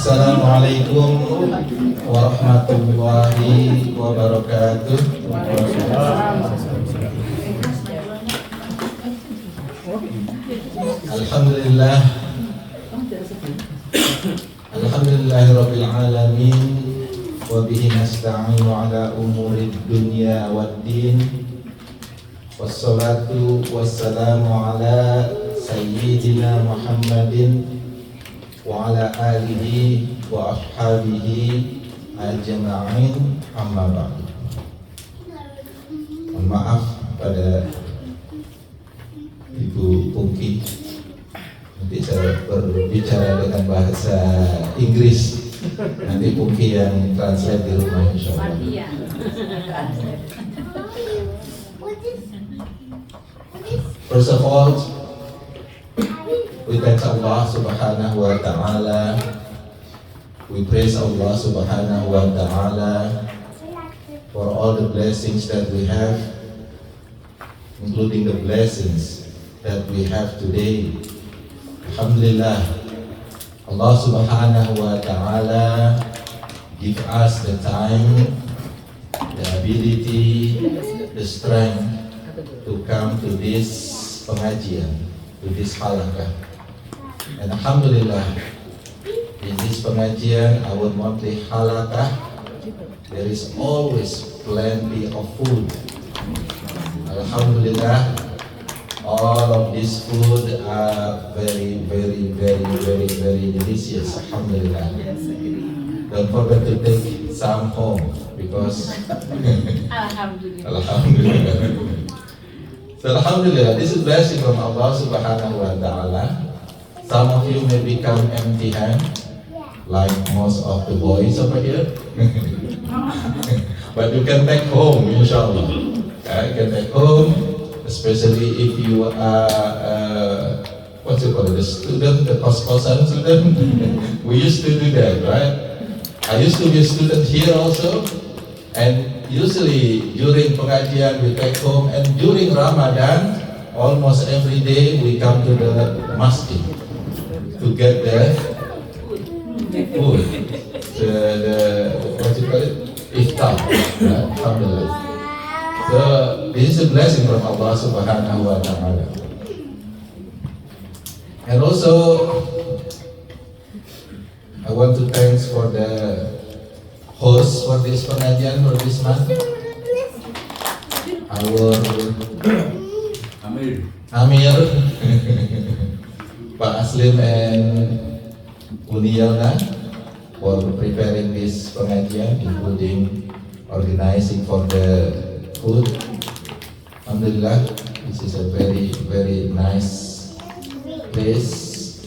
Assalamualaikum warahmatullahi wabarakatuh. Alhamdulillah. Alhamdulillahirabbil alamin wa bihi nasta'inu ala umurid dunya waddin. Wassalatu wassalamu ala sayyidina Muhammadin wa ala alihi wa ashabihi ajma'in, amma ba'du. Mohon maaf pada Ibu Pungki, nanti saya berbicara dengan bahasa Inggris, nanti Pungki yang translate di rumah insyaallah. First of all, we thank Allah subhanahu wa ta'ala. We praise Allah subhanahu wa ta'ala for all the blessings that we have, including the blessings that we have today. Alhamdulillah, Allah subhanahu wa ta'ala give us the time, the ability, the strength to come to this pengajian, to this halaqah. And alhamdulillah, in this pengajian, our monthly halaqah, there is always plenty of food. Alhamdulillah, all of this food are very delicious. Alhamdulillah. Don't forget to take some home because Alhamdulillah. So alhamdulillah, this is blessing from Allah subhanahu wa ta'ala. Some of you may become empty hand, like most of the boys over here. But you can take home, inshallah. You can take home, especially if you are what's it called, the student, the kos-kosan student. We used to do that, right? I used to be a student here also, and usually during pengajian we take home, and during Ramadan almost every day we come to the masjid to get the food, the what you call it, iftar. Right? Alhamdulillah. So this is a blessing from Allah subhanahu wa ta'ala. And also I want to thanks for the host for this pengajian for this month, our Amir, Pak Aslim and Uniana, for preparing this pengajian, including organizing for the food. Alhamdulillah, this is a very nice place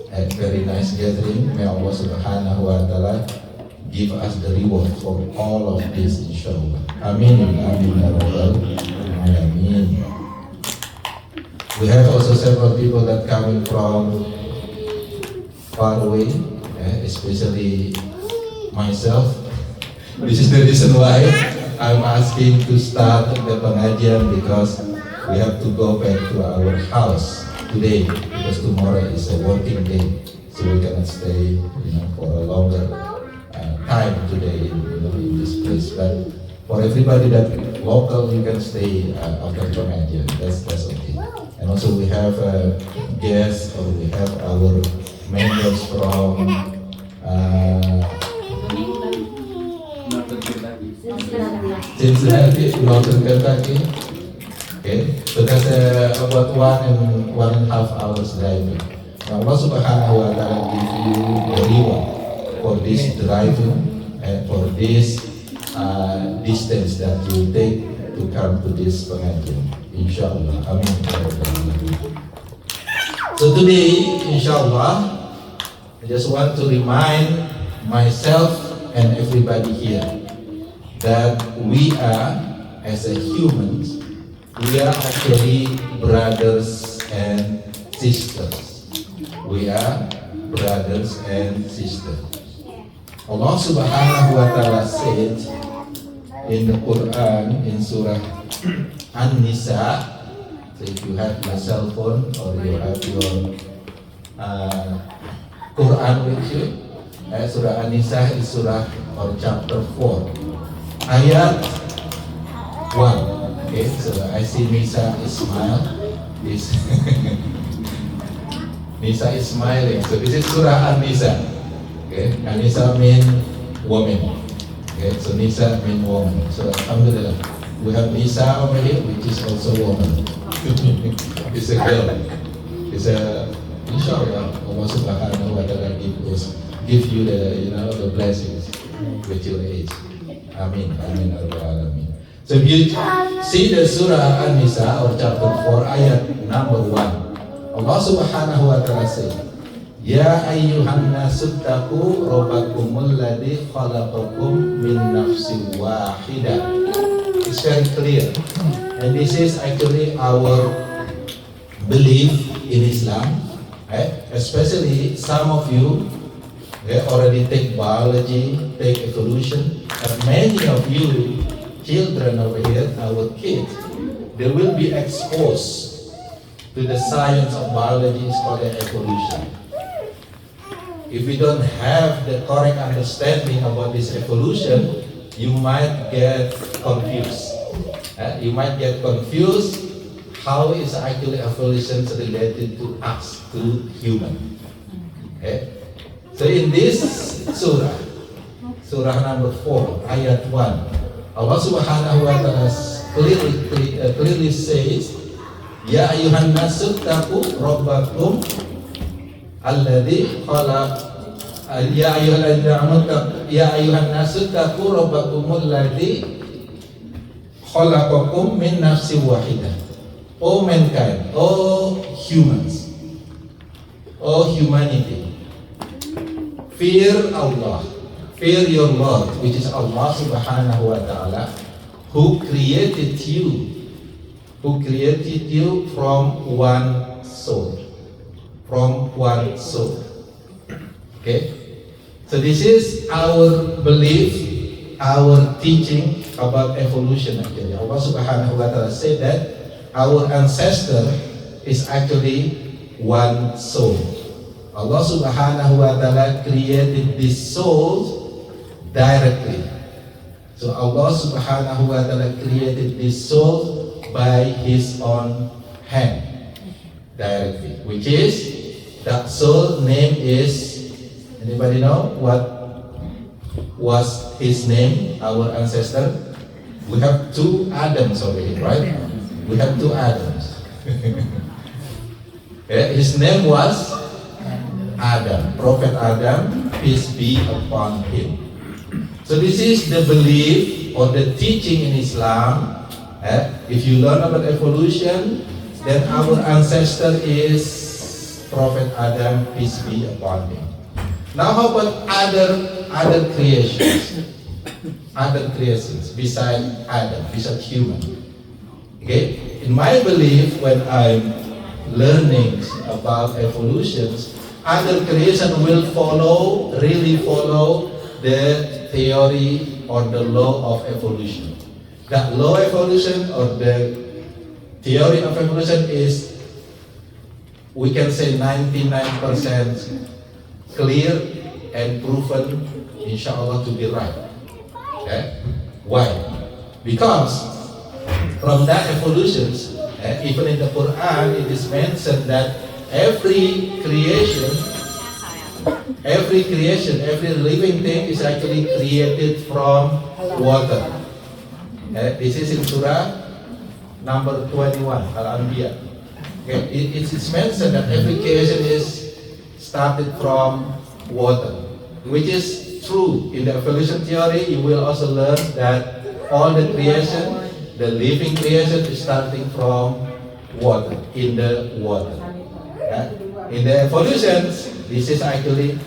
and very nice gathering. May Allah subhanahu wa ta'ala give us the reward for all of this, inshallah. Amin. Amin. Amin. We have also several people that coming from far away, especially myself. This is the reason why I'm asking to start the pengajian, because we have to go back to our house today, because tomorrow is a working day, so we cannot stay, for a longer time today in this place. But for everybody that local, you can stay after pengajian. That's okay. And also we have guests, or we have our members from Cincinnati, Northern Kentucky. Okay, so that's about 1.5 hours driving. Now Allah subhanahu wa ta'ala give you the reward for this driving and for this distance that you take to come to this pengajian. Inshallah. Amin. So today, inshallah, I just want to remind myself and everybody here that we are, as a humans, we are actually brothers and sisters. We are brothers and sisters. Allah subhanahu wa ta'ala said in the Quran, in Surah An-Nisa. So if you have your cell phone or you have your Quran with you, Surah An-Nisa is surah or chapter 4, ayat 1. Okay, so I see Nisa is smile. This Nisa is smiling. So this is surah An-Nisa. Okay, An-Nisa mean woman. Okay, so Nisa mean woman. So alhamdulillah, we have Nisa over here, which is also woman. It's a girl. It's a inshallah Allah Subhanahu wa Ta'ala give you the blessings with your age. Amin. Amin. Alamin. So if you see the surah An-Nisa or chapter 4 ayat number 1, Allah Subhanahu wa Ta'ala says, Ya ayyuhan nasu taqu rabbakumul ladzi khalaqakum min nafsin wahidah. It's very clear. And this is actually our belief in Islam. Especially some of you already take biology, take evolution, and many of you children over here, our kids, they will be exposed to the science of biology, is called evolution. If we don't have the correct understanding about this evolution, you might get confused. You might get confused how is actually evolution related to us, to human. Okay? So in this surah, surah number 4, ayat 1, Allah Subhanahu wa Ta'ala clearly says, Ya ayuhan nasu taqu rabbakum alladzi khalaq ya ayuhan nasu taqu rabbakumul ladzi khalaqakum min nafsin wahidah. O mankind, O humans, O humanity, fear Allah, fear your Lord, which is Allah Subhanahu wa Ta'ala, who created you from one soul. Okay? So this is our belief, our teaching about evolution actually. Allah Subhanahu wa Ta'ala said that our ancestor is actually one soul. Allah Subhanahu wa Ta'ala created these souls directly. So Allah Subhanahu wa Ta'ala created this soul by His own hand directly, which is that soul name is, anybody know what was his name, our ancestor? We have two Adams over here, right? We have two Adams. His name was Adam, Prophet Adam, peace be upon him. So this is the belief or the teaching in Islam. If you learn about evolution, then our ancestor is Prophet Adam, peace be upon him. Now how about other creations? Other creations besides Adam, besides human. Okay? In my belief, when I'm learning about evolutions, other creation will really follow the theory or the law of evolution. That law of evolution or the theory of evolution is, we can say 99% clear and proven, inshallah, to be right. Okay? Why? Because from that evolutions, even in the Quran, it is mentioned that every creation, every living thing is actually created from water. This is in Surah number 21, Al-Anbiya. Okay? It is mentioned that every creation is started from water, which is true. In the evolution theory, you will also learn that all the creation, the living creation is starting from water, in the water. In the evolution, this is actually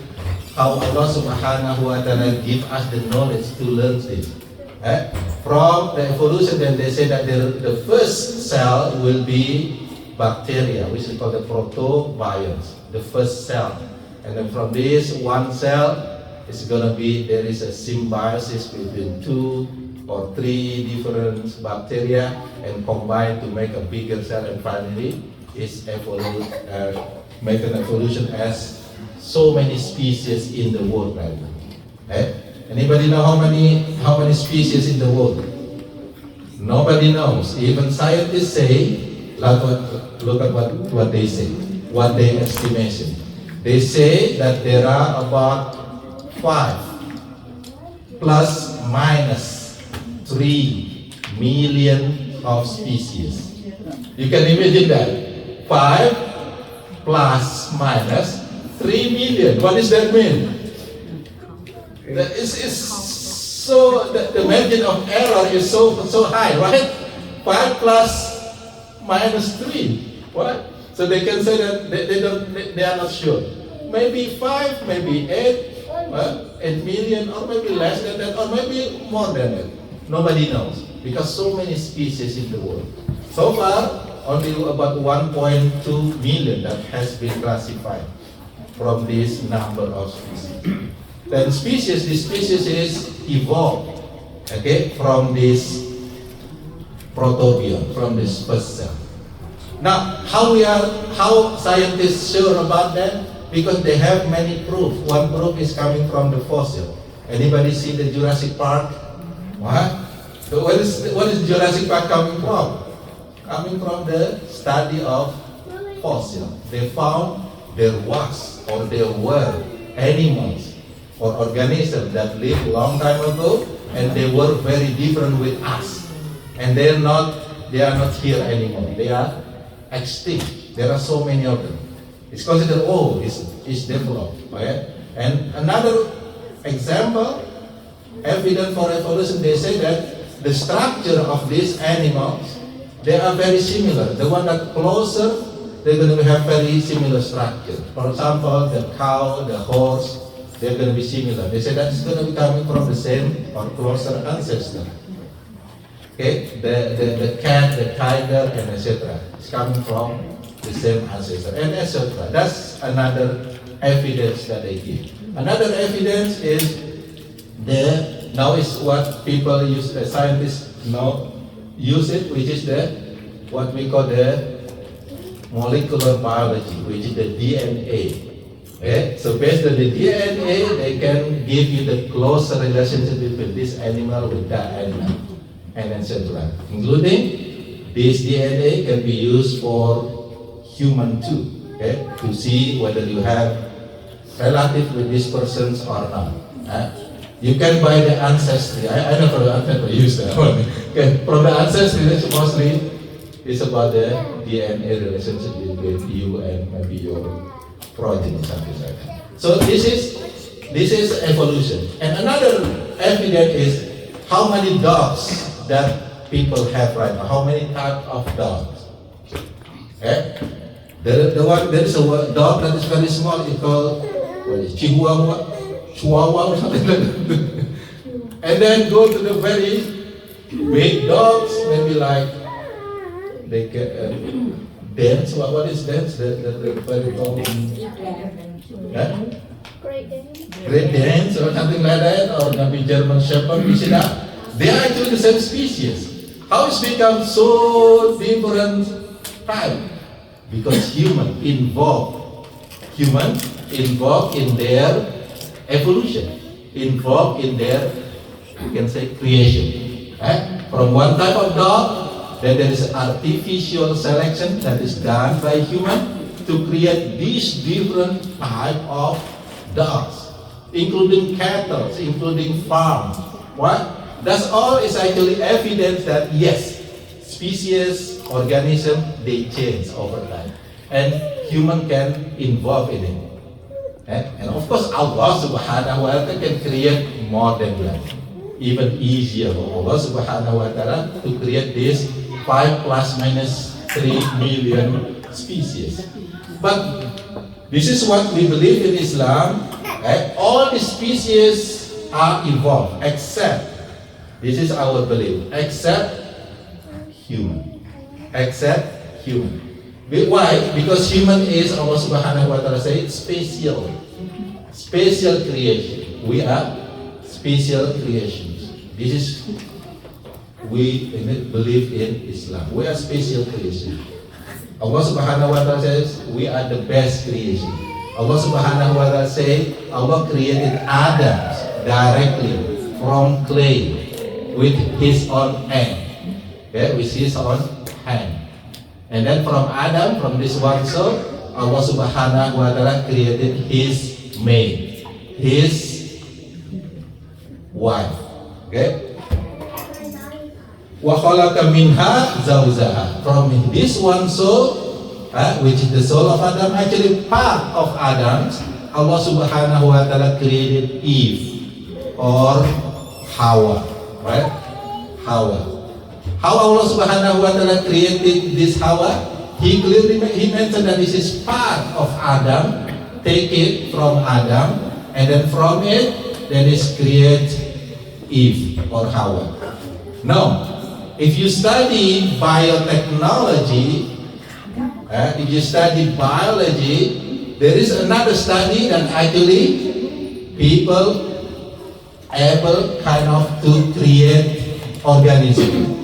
how Allah Subhanahu wa Ta'ala give us the knowledge to learn this. From the evolution, then they say that the first cell will be bacteria, which is called the protobionts, the first cell. And then from this one cell, it's gonna be, there is a symbiosis between 2 or 3 different bacteria and combine to make a bigger cell, and finally it's make an evolution as so many species in the world right now. Eh? Anybody know how many species in the world? Nobody knows. Even scientists say, look at what they say, what they estimation. They say that there are about 5 plus minus 3 million of species. You can imagine that. 5 plus minus 3 million. What does that mean? The margin of error is so high, right? 5 plus minus 3. What? So they can say that they are not sure. Maybe 5, maybe 8 million, or maybe less than that, or maybe more than that. Nobody knows, because so many species in the world. So far, only about 1.2 million that has been classified from this number of species. Then this species is evolved, okay, from this protobion, from this first cell. Now, how scientists sure about that? Because they have many proof. One proof is coming from the fossil. Anybody see the Jurassic Park? What? So what is Jurassic Park coming from? Coming from the study of fossil. They found there was or there were animals or organisms that lived a long time ago, and they were very different with us. And they are not here anymore. They are extinct. There are so many of them. It's considered it's developed. Okay? And another example, evidence for evolution, they say that the structure of these animals, they are very similar. The one that closer, they're going to have very similar structure. For example, the cow, the horse, they're going to be similar. They say that it's going to be coming from the same or closer ancestor. Okay, the cat, the tiger, and etc. It's coming from the same ancestor, and etc. That's another evidence that they give. Another evidence is now is what people use, scientists now use it, which is what we call the molecular biology, which is the DNA. Okay? So based on the DNA, they can give you the closer relationship between this animal with that animal, and etc. Including this DNA can be used for human too, okay? To see whether you have relative with these persons or not. You can buy the ancestry. I never use that one. Okay. From the ancestry, it's mostly it's about the DNA relationship between you and maybe your progeny, something like that. So this is evolution. And another evidence is how many dogs that people have right now. How many types of dogs? Okay? There is a dog that is very small. It's called Chihuahua or something like that. And then go to the very big dogs, maybe like they get dance. What is dance? The very tall. Great Danes or something like that, or maybe German Shepherd. You see that? They are actually the same species. How it's become so different type? Because human involved in their evolution, involved in their, you can say, creation. From one type of dog, then there is artificial selection that is done by human to create these different type of dogs, including cattle, including farms. What? That's all is actually evidence that yes, species, organism, they change over time, and human can involve in it. And of course, Allah Subhanahu wa Taala can create more than that, even easier for Allah Subhanahu wa Taala to create this 5 plus minus 3 million species. But this is what we believe in Islam. All the species are evolved, except, this is our belief, except human. Except human. Why? Because human is, Allah Subhanahu wa Taala say, special creation. We are special creations. This is, we believe in Islam. We are special creation. Allah Subhanahu wa Taala says we are the best creation. Allah Subhanahu wa Ta'ala say Allah created Adam directly from clay with his own hand. Okay, with his own hand. And then from Adam, from this one soul, Allah Subhanahu wa Ta'ala created his mate, his wife. Okay? Wa khalaqa minha zawjaha. From this one soul, which is the soul of Adam, actually part of Adam, Allah Subhanahu wa Ta'ala created Eve or Hawa, right? Hawa. How Allah Subhanahu wa Ta'ala created this Hawa? He mentioned that this is part of Adam. Take it from Adam, and then from it, then is create Eve or Hawa. Now, if you study biotechnology, if you study biology, there is another study that actually people able kind of to create organism.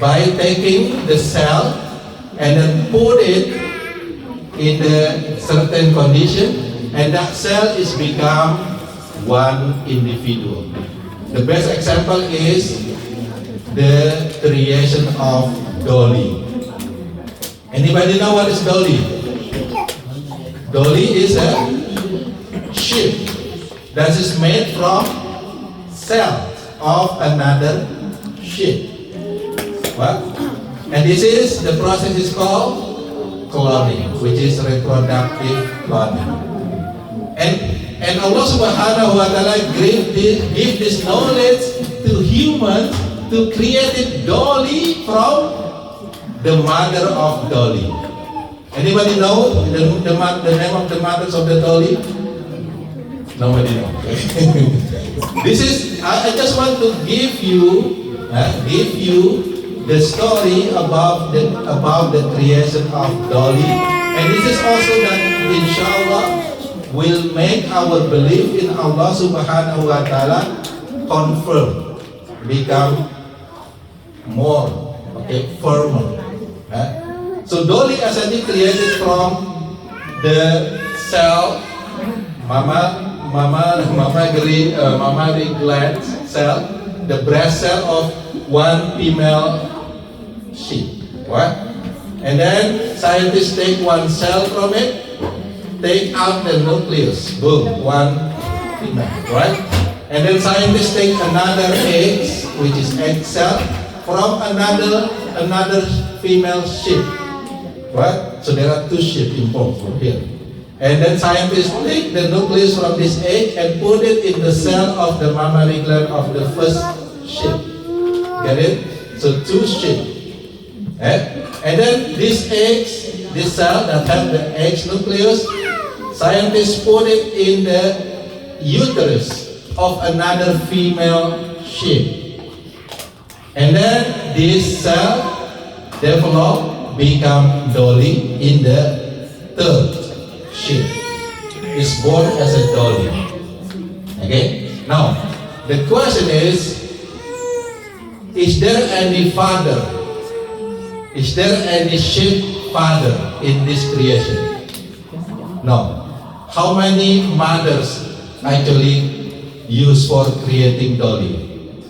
By taking the cell and then put it in a certain condition, and that cell is become one individual. The best example is the creation of Dolly. Anybody know what is Dolly? Dolly is a ship that is made from cells of another ship. What? And this is, the process is called cloning, which is reproductive cloning. And Allah Subhanahu wa Ta'ala give this knowledge to humans to create a dolly from the mother of dolly. Anybody know the name of the mothers of the dolly? Nobody knows. This is, I just want to give you the story about the creation of Dolly, and this is also that inshallah will make our belief in Allah Subhanahu wa Ta'ala confirm, become more firmer. So Dolly actually created from the cell mammary gland cell, the breast cell of one female sheep, right? And then scientists take one cell from it, take out the nucleus, boom, one female, right? And then scientists take another egg, which is egg cell, from another female sheep, right? So there are two sheep involved from here. And then scientists take the nucleus from this egg and put it in the cell of the mammary gland of the first sheep. Get it? So two sheep. And then these eggs, this cell that have the egg nucleus, scientists put it in the uterus of another female sheep. And then this cell develop, become Dolly in the third sheep. Is born as a Dolly. Okay? Now, the question is there any father? Is there any sheep father in this creation? No. How many mothers actually used for creating Dolly?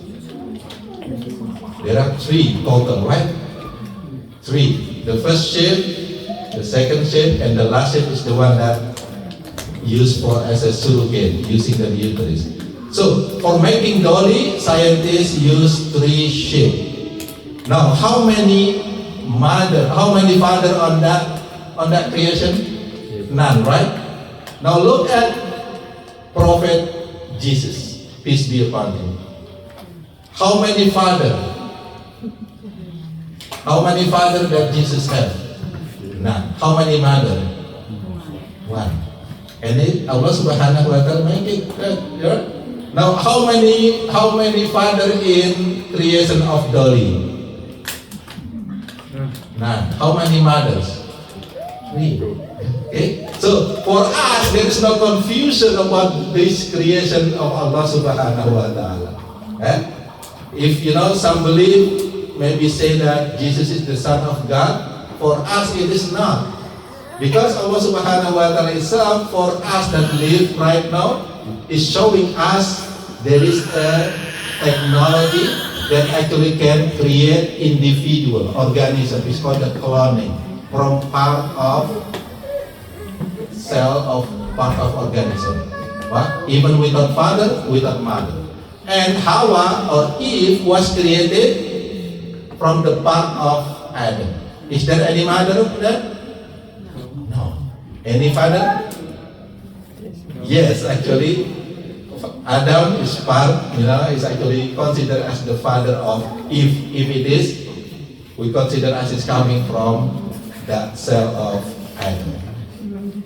There are three total, right? Three. The first sheep, the second sheep, and the last sheep is the one that used for as a surrogate, using the uterus. So for making Dolly, scientists use three sheep. Now, how many father on that creation? None, right? Now look at Prophet Jesus, peace be upon him. How many father? How many father that Jesus had? None. How many mother? One. And Allah Subhanahu wa Ta'ala make it right? Now how many father in creation of Dolly? None. How many mothers? Three. Okay. So for us, there is no confusion about this creation of Allah Subhanahu wa Ta'ala. If some believe, maybe say that Jesus is the Son of God. For us, it is not. Because Allah Subhanahu wa Ta'ala itself, for us that live right now, is showing us there is a technology that actually can create individual organism. It's called the cloning from part of cell of part of organism. What? Even without father, without mother. And Hawa or Eve was created from the part of Adam. Is there any mother there? No. Any father? Yes, actually, Adam is part, is actually considered as the father of Eve. If it is, we consider as it's coming from that cell of Adam.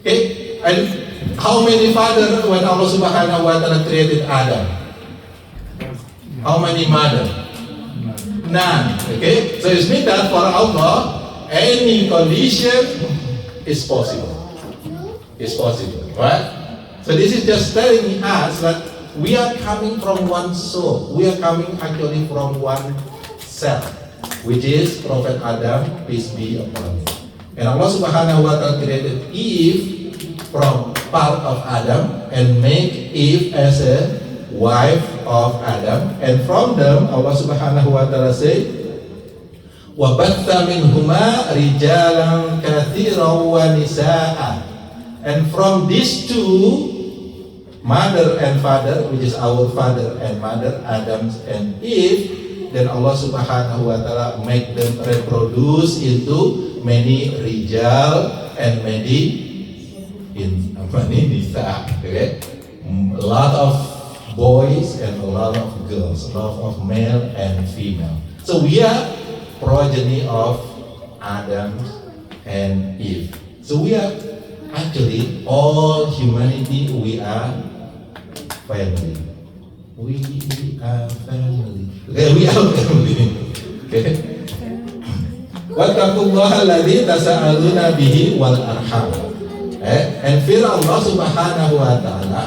Okay, and how many fathers when Allah Subhanahu wa Ta'ala created Adam? How many mother? None. Okay, so it means that for Allah, any condition is possible. It's possible, right? So this is just telling us that we are coming from one soul. We are coming actually from one cell, which is Prophet Adam, peace be upon him. And Allah Subhanahu wa Ta'ala created Eve from part of Adam and make Eve as a wife of Adam. And from them Allah Subhanahu wa Ta'ala say, وَبَثَّ مِنْهُمَا رِجَالًا كَثِيرًا وَنِسَاءً. And from these two, mother and father, which is our father and mother, Adam and Eve, then Allah Subhanahu wa Ta'ala make them reproduce into many rijal and many nisa. Okay? A lot of boys and a lot of girls, a lot of male and female. So we are progeny of Adam and Eve. So we are actually all humanity. We are family. We are family. Okay, we are family. Okay. Wattaqullaha alladzi tasaaluna bihi wal arham. And fear Allah Subhanahu wa Ta'ala.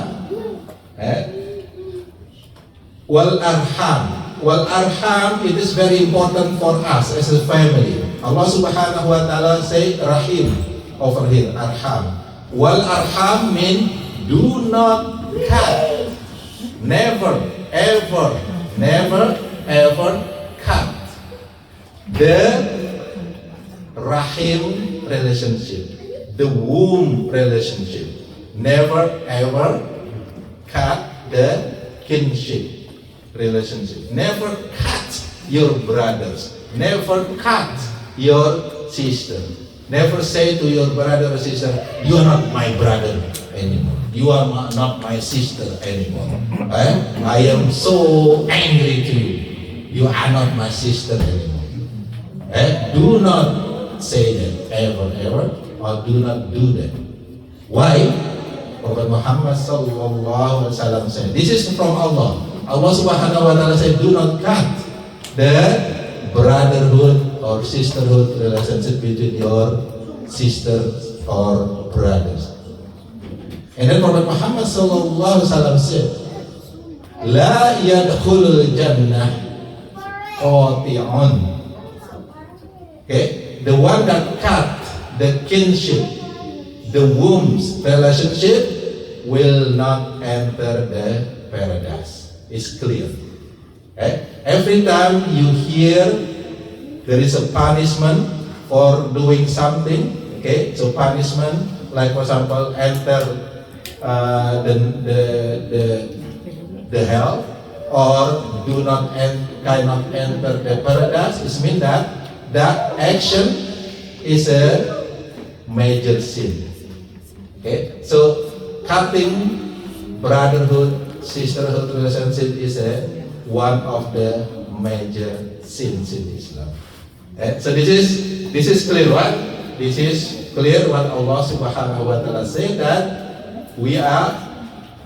Wal arham. Wal arham, it is very important for us as a family. Allah Subhanahu wa Ta'ala say rahim over here, arham. Wal arham mean do not cut. Never, ever, never, ever cut the rahim relationship, the womb relationship. Never, ever cut the kinship relationship. Never cut your brothers. Never cut your sister. Never say to your brother or sister, you are not my brother anymore. You are not my sister anymore. I am so angry to you. You are not my sister anymore. Do not say that ever, ever, or do not do that. Why? Prophet Muhammad sallallahu alaihi wasallam said, this is from Allah. Allah Subhanahu wa Ta'ala said, do not cut the brotherhood or sisterhood relationship between your sisters or brothers. And then Prophet Muhammad sallallahu alaihi wasallam said, la yadkhulul jannah qati'un. Okay, the one that cut the kinship, the womb's relationship, will not enter the paradise. It's clear. Okay? Every time you hear there is a punishment for doing something, okay? So punishment, like for example, enter the hell, or cannot enter the paradise. It means that action is a major sin. Okay, so cutting brotherhood, sisterhood relationship is one of the major sins in Islam. So this is clear, right? This is clear what Allah Subhanahu wa Ta'ala said, that we are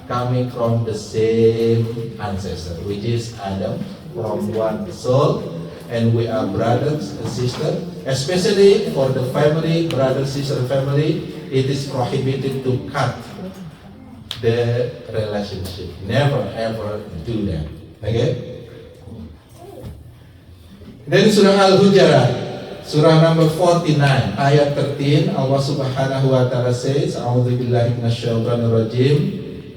coming from the same ancestor, which is Adam, from one soul, and we are brothers and sisters. Especially for the family, brother sister family, it is prohibited to cut the relationship. Never ever do that. Okay? Then Surah Al-Hujurat Surah number 49, ayat 13, Allah Subhanahu wa Ta'ala says, A'udzubillahi minasyaitonir rajim.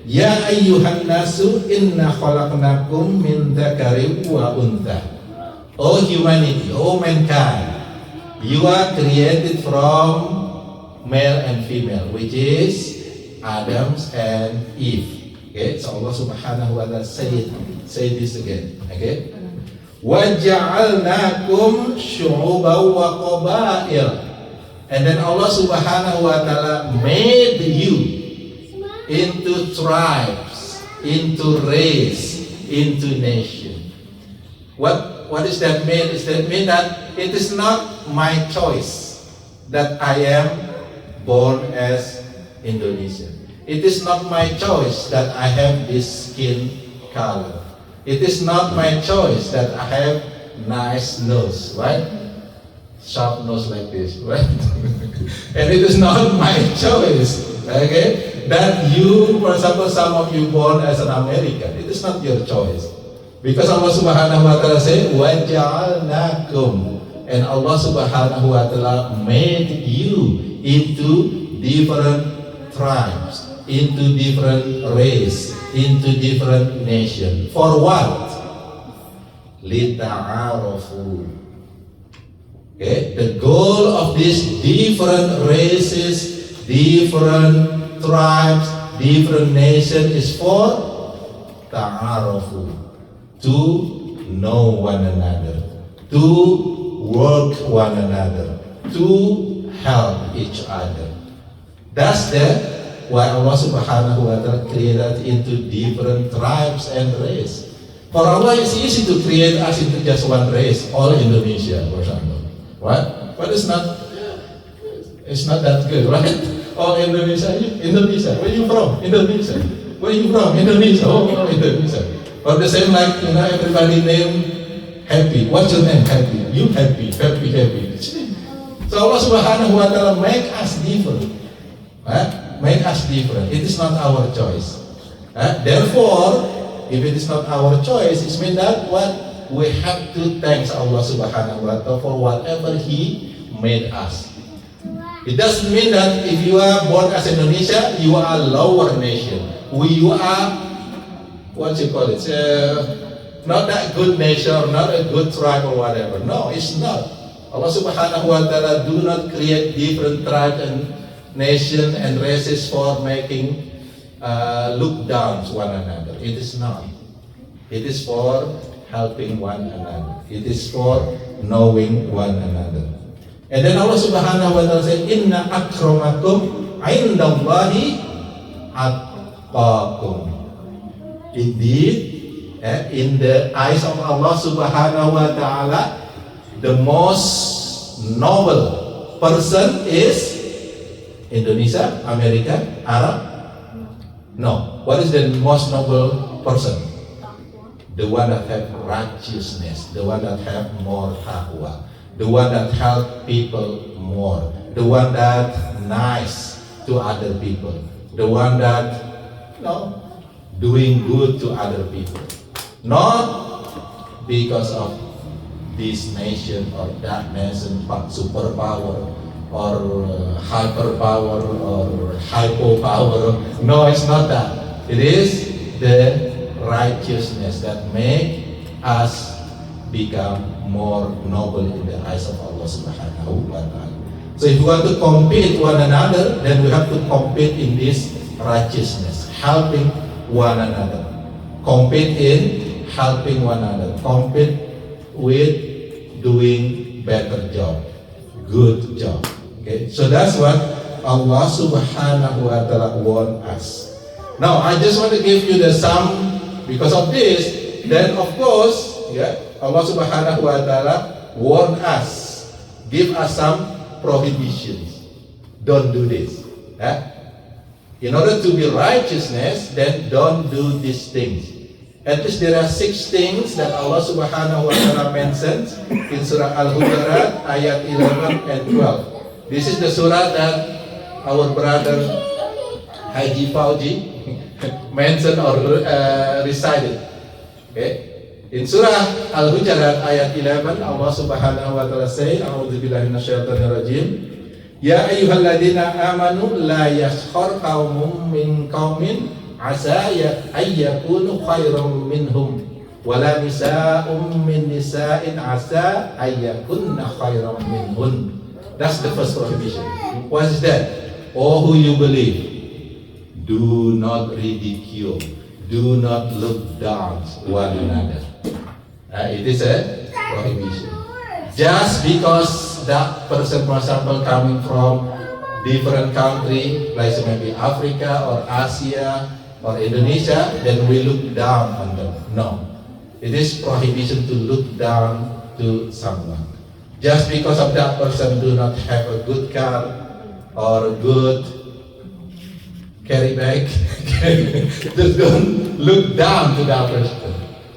Ya ayyuhan nasu inna khalaqnakum min dzakarin wa untha. O humanity, O mankind, you are created from male and female, which is Adam and Eve. Okay, so Allah Subhanahu wa Ta'ala say this again. Okay, وَجَعَلْنَاكُمْ شُعُوبًا وَقَبَائِلَ. And then Allah Subhanahu wa Ta'ala made you into tribes, into race, into nation. What does that mean? Does that mean that it is not my choice that I am born as Indonesian? It is not my choice that I have this skin color. It is not my choice that I have nice nose, right? Sharp nose like this, right? And it is not my choice, okay? That you, for example, some of you born as an American. It is not your choice. Because Allah Subhanahu wa Ta'ala said, وَجَعَلْنَاكُمْ. And Allah Subhanahu wa Ta'ala made you into different tribes, into different race, into different nation. For what? Lita'arafu. Okay, the goal of these different races, different tribes, different nation is for ta'arafu, to know one another, to work one another, to help each other. That's why Allah Subhanahu wa Ta'ala created into different tribes and race. For Allah, it's easy to create us into just one race, all Indonesia, for example. What? But it's not that good, right? All Indonesia. Where are you from? Indonesia. Where are you from? Indonesia. Oh, Indonesia. Or the same like, everybody name Happy. What's your name? Happy. You happy. Happy. So Allah Subhanahu wa Ta'ala make us different. Make us different. It is not our choice. Therefore, if it is not our choice, it means that what we have to thank Allah Subhanahu wa Ta'ala for whatever He made us. It doesn't mean that if you are born as Indonesia, you are a lower nation. You are not that good nation, or not a good tribe or whatever. No, it's not. Allah Subhanahu wa Ta'ala do not create different tribes and nation and races for making look down to one another. It is not. It is for helping one another. It is for knowing one another. And then Allah Subhanahu wa Ta'ala said, Inna akramakum indallahi atqakum. Indeed, in the eyes of Allah Subhanahu wa Ta'ala, the most noble person is Indonesia, America, Arab? No. What is the most noble person? The one that have righteousness, the one that have more taqwa, the one that help people more, the one that nice to other people, the one that doing good to other people. Not because of this nation or that nation, superpower, or hyperpower or hypopower. No, it's not that. It is the righteousness that make us become more noble in the eyes of Allah Subhanahu wa Ta'ala. So if we want to compete one another, then we have to compete in this righteousness, helping one another. Compete in helping one another. Compete with doing better job, good job. Okay, so that's what Allah Subhanahu wa Ta'ala want us. Now, I just want to give you the sum because of this. Then, of course, Allah Subhanahu wa Ta'ala want us, give us some prohibitions. Don't do this. In order to be righteousness, then don't do these things. At least there are 6 things that Allah Subhanahu wa Ta'ala mentions in Surah Al-Hujurat ayat 11 and 12. This is the surah that our brother Haji Fauji mentioned or recited. Okay, In Surah Al-Hujurat ayat 11, Allah Subhanahu wa taala say, A'udzubillahi minasyaitonir rajim. Ya ayyuhalladzina amanu la yaskhar qaumun min qaumin asa ayyakunu khairam minhum wala nisa'un min nisa'in asa ayyakunna khairam minhun. That's the first prohibition. What is that? Oh, who you believe, do not ridicule, do not look down one another. It is a prohibition. Just because that person, for example, coming from different country, like maybe Africa or Asia or Indonesia, then we look down on them. No, it is prohibition to look down to someone. Just because of that person do not have a good car or a good carry bag, just don't look down to that person.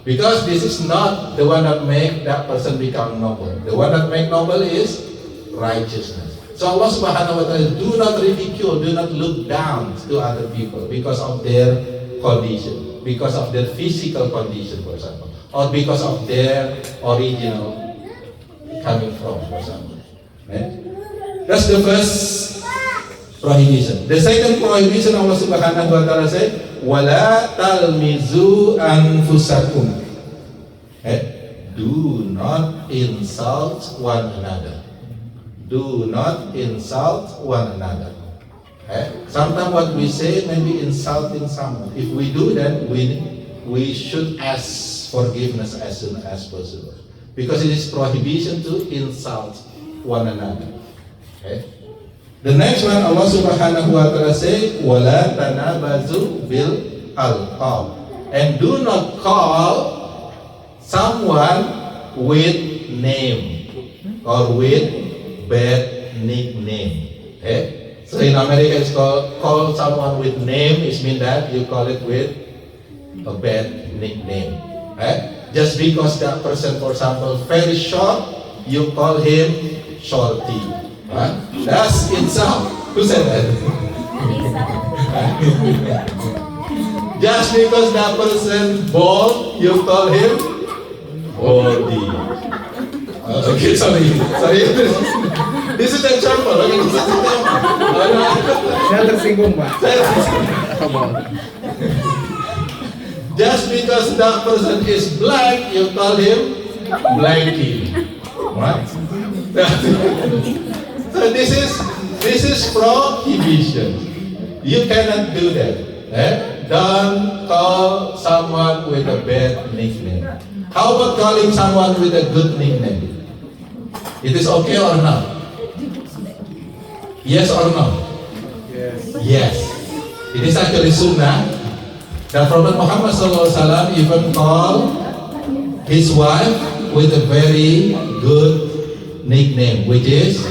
Because this is not the one that make that person become noble. The one that make noble is righteousness. So Allah Subhanahu wa ta'ala, do not ridicule, do not look down to other people because of their condition, because of their physical condition, for example, or because of their original coming from, for example. Right? That's the first prohibition. The second prohibition, Allah Subhanahu wa ta'ala said, wala talmizu anfusakum. Do not insult one another. Do not insult one another. Sometimes what we say may be insulting someone. If we do that, we should ask forgiveness as soon as possible. Because it is prohibition to insult one another. The next one, Allah Subhanahu wa ta'ala say, wala tanabazu bil alqab. And do not call someone with name or with bad nickname. So in America it's call someone with name, it means that you call it with a bad nickname. Just because that person, for example, very short, you call him shorty. That's insult. Who said that? Just because that person bald, you call him baldy. Okay, sorry. This is an example. Okay, this is an example. Saya tersinggung, Pak. Just because that person is black, you call him blanky. What? So this is prohibition. You cannot do that. Don't call someone with a bad nickname. How about calling someone with a good nickname? It is okay or not? Yes or no? Yes. Yes. It is actually sunnah. The Prophet Muhammad SAW even called his wife with a very good nickname, which is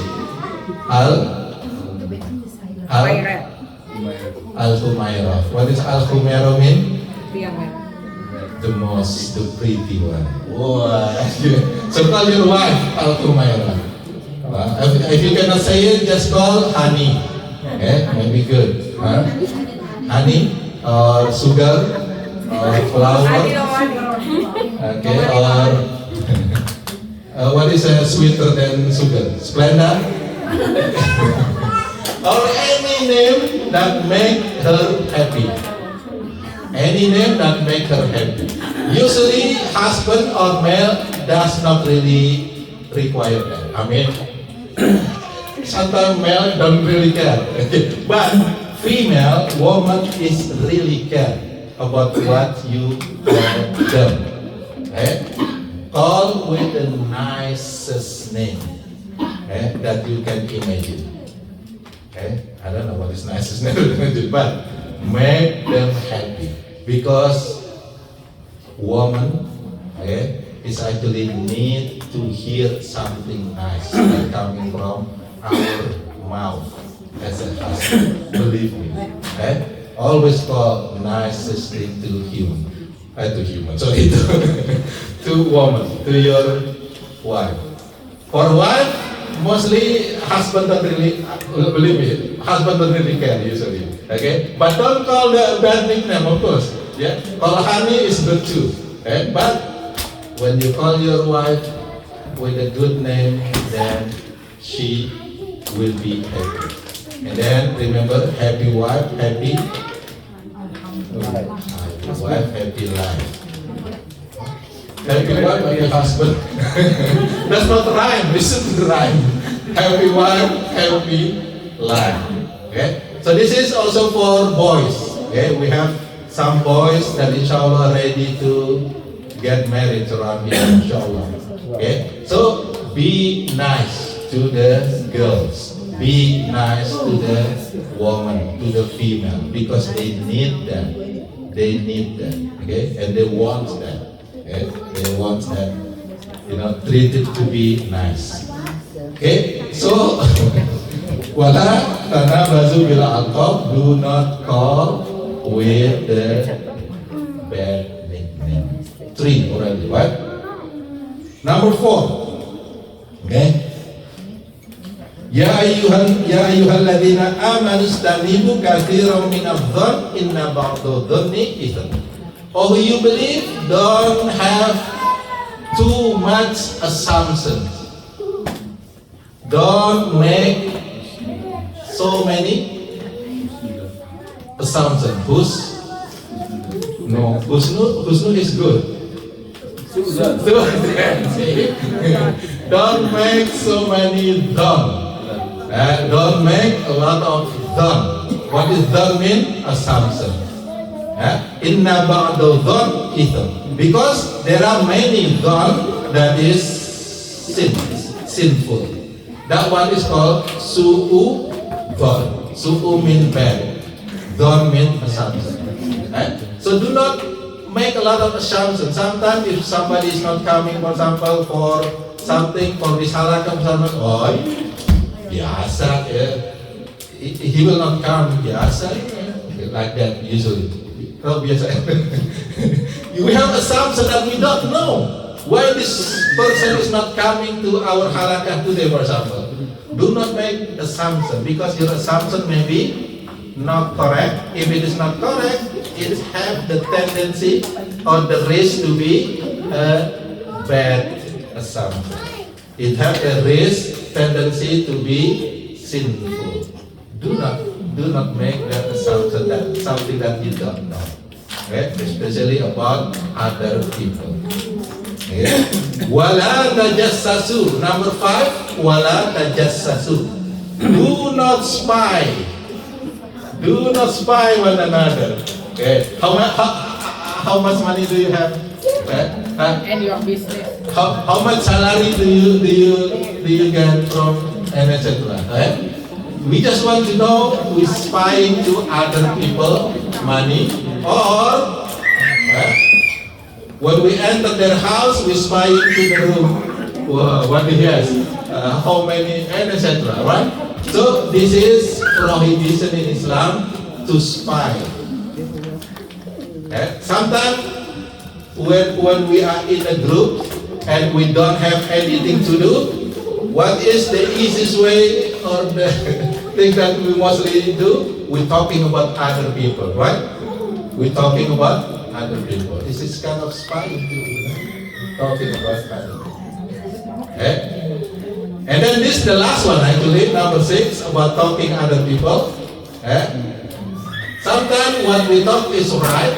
Al-Humairah. What is Al-Humairah mean? The most, the pretty one. Wow. So call your wife Al-Humairah. If you cannot say it, just call honey. Maybe good. Honey or sugar or flour. Okay, or what is sweeter than sugar? Splenda. Or any name that make her happy. Any name that make her happy. Usually, husband or male does not really require that. I mean, sometimes male don't really care. But female, woman is really care about what you call them. Call with the nicest name that you can imagine. I don't know what is nicest name, but make them happy, because woman is actually need to hear something nice coming from our mouth as a husband. Believe me, always call nicest thing to woman, to your wife. For wife, mostly husband don't really, believe me, husband don't really care usually. Okay, but don't call the bad nickname, of course. Yeah, call honey is good too. But when you call your wife with a good name, then she will be happy. And then remember, happy wife, happy wife, happy life. Happy wife, happy husband. That's not rhyme. This is rhyme. Happy wife, happy life. Okay. So this is also for boys. Okay. We have some boys that inshallah are ready to get married around here, inshallah. Okay. So be nice to the girls. Be nice to the woman, to the female, because they need that. They need that. Okay. And they want that. Okay? They want that, treated to be nice. Okay, so wala tanabazu bil alqab, do not call with the bad nickname. 3 already, right? Number 4. Okay. Ya ayyuhalladzina amanu istanibu katsiran minadh-dhann inna ba'dadh-dhanni itsm. Oh, you believe, don't have too much assumptions. Don't make so many assumptions. Husnu is good. Don't make so many done. Don't make a lot of done. What does done mean? Assumption. Inna ba'dadh-dhann itsm. Because there are many dhann that is sinful. That one is called su'u dhann. Su'u mean bad. Dhann mean assumption. So do not make a lot of assumptions. Sometimes if somebody is not coming, for example, for something, for risalah, biasa, he will not come, biasa, like that usually. Oh, biasa. We have assumption that we don't know why this person is not coming to our halakah today, for example. Do not make assumption, because your assumption may be not correct. If it is not correct, it has the tendency or the risk to be a bad assumption. It has a risk tendency to be sinful. Do not make that assumption that something that you don't know, okay? Especially about other people. Okay? Wala tajassasu. Number 5, wala tajassasu. Do not spy. Do not spy one another. Okay? How much money do you have? And your business. How much salary do you get from etc. Okay? We just want to know who is spying to other people money, or when we enter their house, we spying to the room. What he has, how many, and etc. Right? So this is prohibition in Islam to spy. Sometimes when we are in a group and we don't have anything to do, what is the easiest way or the thing that we mostly do? We're talking about other people, right? We're talking about other people. This is kind of spying too, talking about other people. Okay? And then this the last one actually, number 6, about talking other people. Sometimes what we talk is right,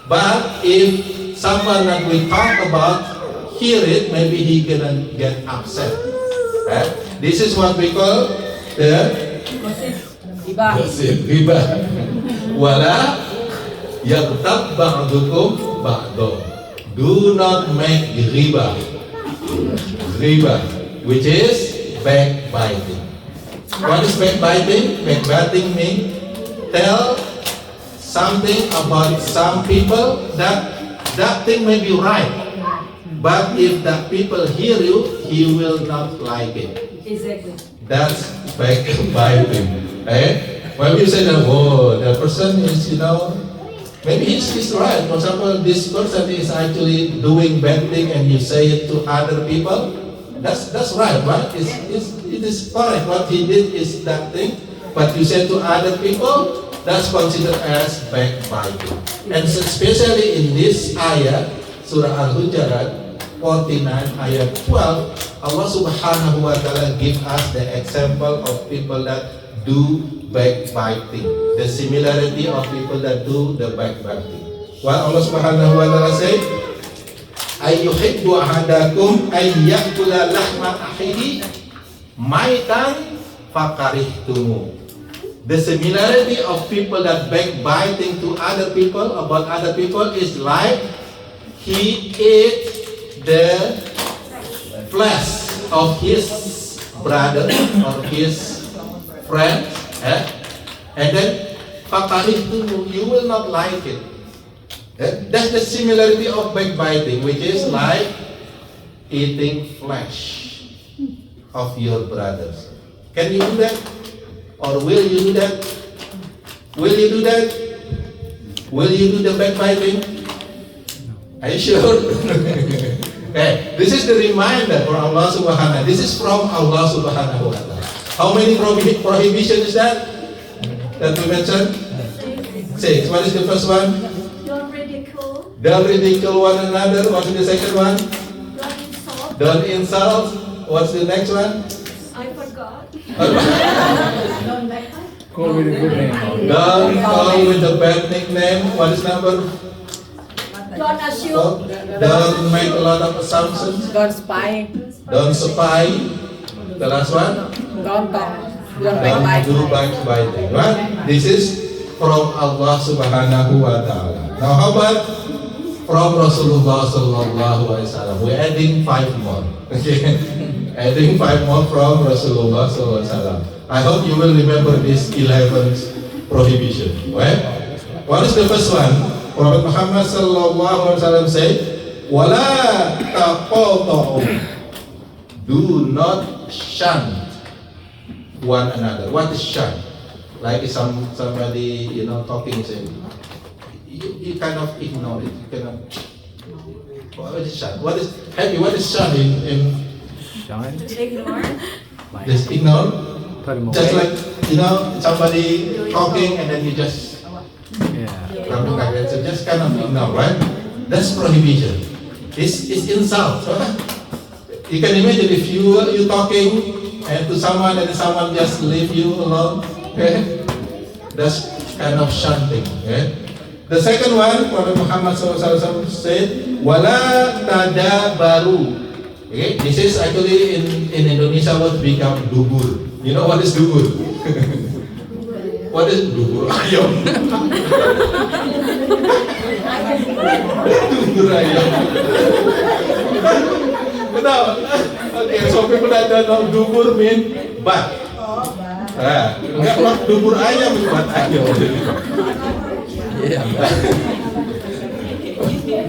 but if someone that we talk about hear it, maybe he can get upset. This is what we call the gossip, riba. Wala yaghtab ba'dukum ba'do. Do not make riba, which is backbiting. What is backbiting? Backbiting means tell something about some people that thing may be right. But if the people hear you, he will not like it. Exactly. That's backbiting. When you say that, the person is, maybe he's right. For example, this person is actually doing bad thing, and you say it to other people. That's right, right? It is correct. What he did is that thing, but you say to other people, that's considered as backbiting. And especially in this ayah, Surah Al-Hujurat, 49 ayat 12, Allah Subhanahu wa Ta'ala give us the example of people that do backbiting, the similarity of people that do the backbiting. What Allah Subhanahu wa Ta'ala say, ayyuhibbu ahadakum ayyakula lahma akhihi maitan fakarihtumu. The similarity of people that backbiting to other people about other people is like he ate the flesh of his brother or his friend, and then fakarihtumu, you will not like it. That's the similarity of backbiting, which is like eating flesh of your brothers. Can you do that? Or will you do that? Will you do that? Will you do the backbiting? Are you sure? Okay, this is the reminder for Allah Subhanahu. This is from Allah Subhanahu wa Ta'ala. How many prohibitions is that we mentioned? 6. What is the first one? Don't ridicule. Don't ridicule one another. What is the second one? Don't insult. Don't insult. What's the next one? I forgot. Call with a good name. Don't call with a bad nickname. What is number? Don't assume. Don't make a lot of assumptions. Don't spy. Don't spy. The last one? Don't talk. Don't Don't do backbite. backbiting. Right? This is from Allah Subhanahu wa Ta'ala. Now how about from Rasulullah Sallallahu Alaihi Wasallam? We're adding 5 more. Okay? Adding 5 more from Rasulullah Sallallahu Alaihi Wasallam. I hope you will remember this 11th prohibition. Right? What is the first one? Prophet Muhammad Sallallahu Alaihi Wasallam said, "Wala taqata'u." Do not shun one another. What is shun? Like somebody talking, saying you kind of ignore it. You cannot. What is shun? What is happy? What is shun in Ignore. just ignore? Just Yeah. like somebody talking and then you just something like that. So just kind of ignore, right? That's prohibition. It's insult. Right? You can imagine if you talking and to someone and someone just leave you alone. Okay? That's kind of shunting. Okay? The second one, Prophet Muhammad SAW said, "Wala tadabaru." Okay? This is actually in Indonesia what become dubur. You know what is dubur? What is dubur ayam? Dubur ayam. No. Okay, so people that don't know, dubur mean butt. Enggak, dubur ayam is butt ayam.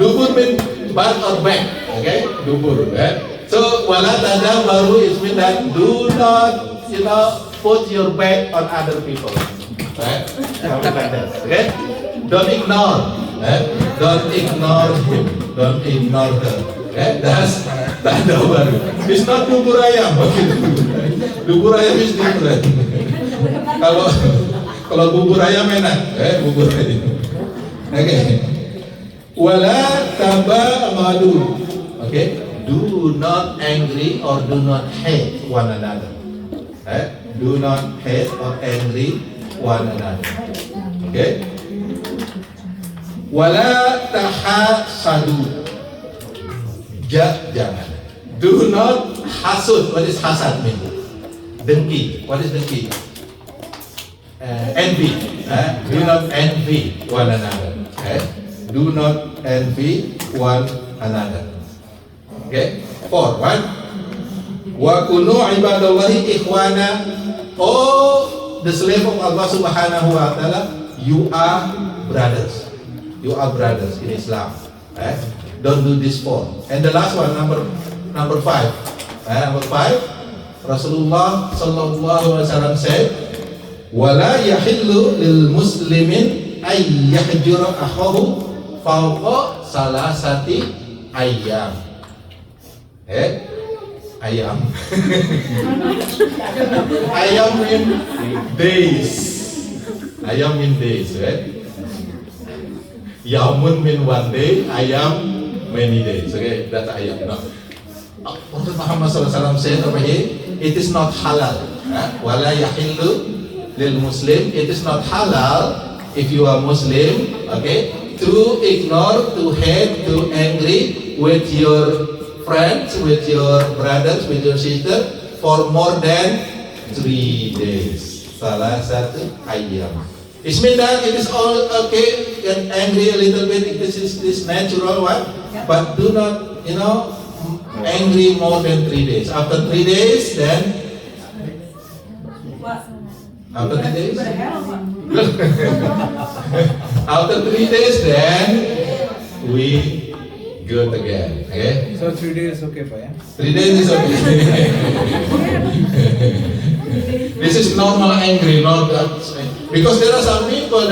Dubur mean butt or back. Okay, dubur. So wala tadabaru is mean that do not, put your back on other people. Right? Something like that. Okay? Don't ignore. Don't ignore him. Don't ignore her. Okay? That's tadabaru. It's not dubur ayam. Dubur ayam is different. Kalau bubur ayam enak. Bubur ayam. Okay. Wala tabagadu. Okay? Do not angry or do not hate one another. Do not hate or angry one another. Okay? Wala tahasadu. Jangan. Do not hasud. What is hasad mean? Dengki. What is dengki? Envy. Do not envy one another. Do not envy one another. Okay? 4. What? Wa kunu ibadallahi ikhwana. Oh, the slave of Allah Subhanahu wa Ta'ala, you are brothers. You are brothers in Islam. Don't do this 4. And the last one, number 5. Number 5, Rasulullah Sallallahu Alaihi Wasallam said, "Wala yahillu lil muslimin ay yahjura akhahu fawqa salasati ayyam." Ayam. Ayam mean days. Ayam mean days, right? Yamun mean 1 day. Ayam many days. Okay, that's ayat. No. Prophet Muhammad SAW said over here, it is not halal. Wala yahillu lil Muslim. It is not halal if you are Muslim, okay, to ignore, to hate, to angry with your friends, with your brothers, with your sister for more than 3 days. Salah satu ayam. It means that it is all okay, get angry a little bit. This is this natural one, but do not, angry more than 3 days. After 3 days, then after 3 days, after 3 days, then we good again. Okay. So 3 days okay, Pak, ya? 3 days is okay. This is normal angry, not that. Because there are some people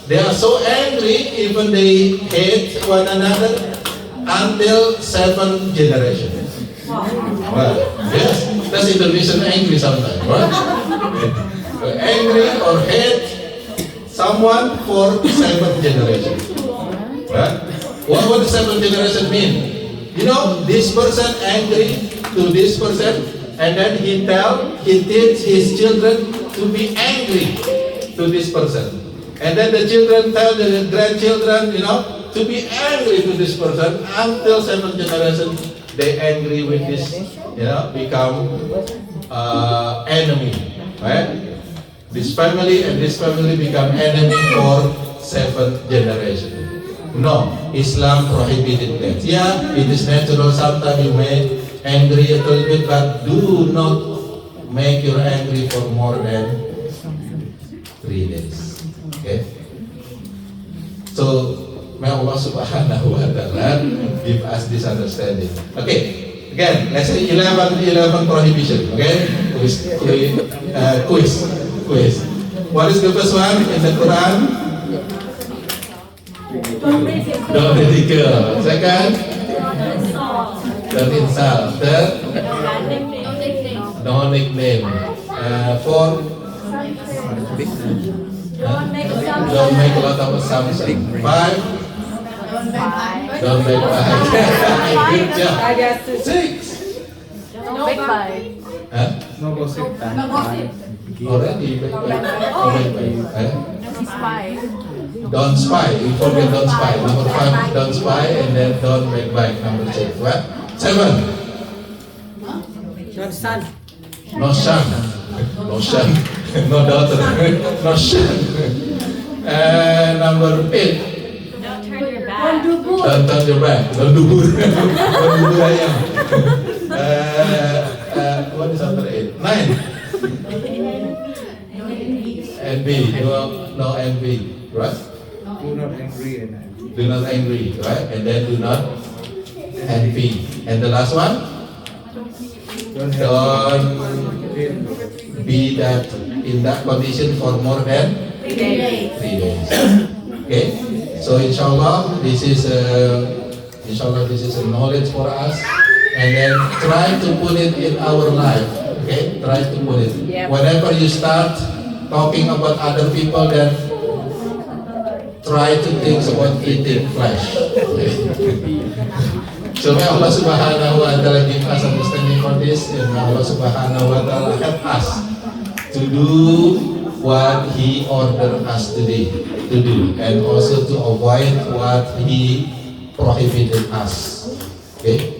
they are so angry, even they hate one another until 7 generations. Well, yes, that's Indonesian angry sometimes. Right? Angry or hate someone for 7 generations. Right? What does 7 generation mean? This person angry to this person, and then he teach his children to be angry to this person. And then the children tell the grandchildren, to be angry to this person until 7 generations they angry with this, become enemy, right? This family and this family become enemy for 7 generations. No, Islam prohibited that. Yeah, it is natural. Sometimes you may angry a little bit, but do not make your angry for more than 3 days. Okay. So may Allah Subhanahu wa Ta'ala give us this understanding. Okay. Again, let's say 11 prohibition. Okay. Quiz. What is the first one in the Quran? Don't ridicule. Second, don't insult. Third, no nickname. Fourth, don't make a lot of assumptions. 5, don't make fight. Good job. 6, Big five. huh? No gossip. Already baik. Spy. Don't spy. You forget don't spy. Number 5, don't spy, and then don't make baik. Number 6. What? 7. Son. No son. No son. No daughter. No son. Number 8. Don't turn your back. Don't turn your back. Don't dubur. Don't dubur ayam. What is number 8? 9. Envy. No envy. Right? Do not angry and Do not angry. Right? And then do not envy. And the last one? don't Be that in that condition for more than 3 days. 3 days. Okay, so inshallah this is a knowledge for us, and then try to put it in our life. Okay, try to put it. Yep. Whenever you start talking about other people, then try to think about eating flesh. Okay. So may Allah Subhanahu wa Ta'ala give us understanding for this, and may Allah Subhanahu wa Ta'ala help us to do what He ordered us to do, and also to avoid what He prohibited us. Okay?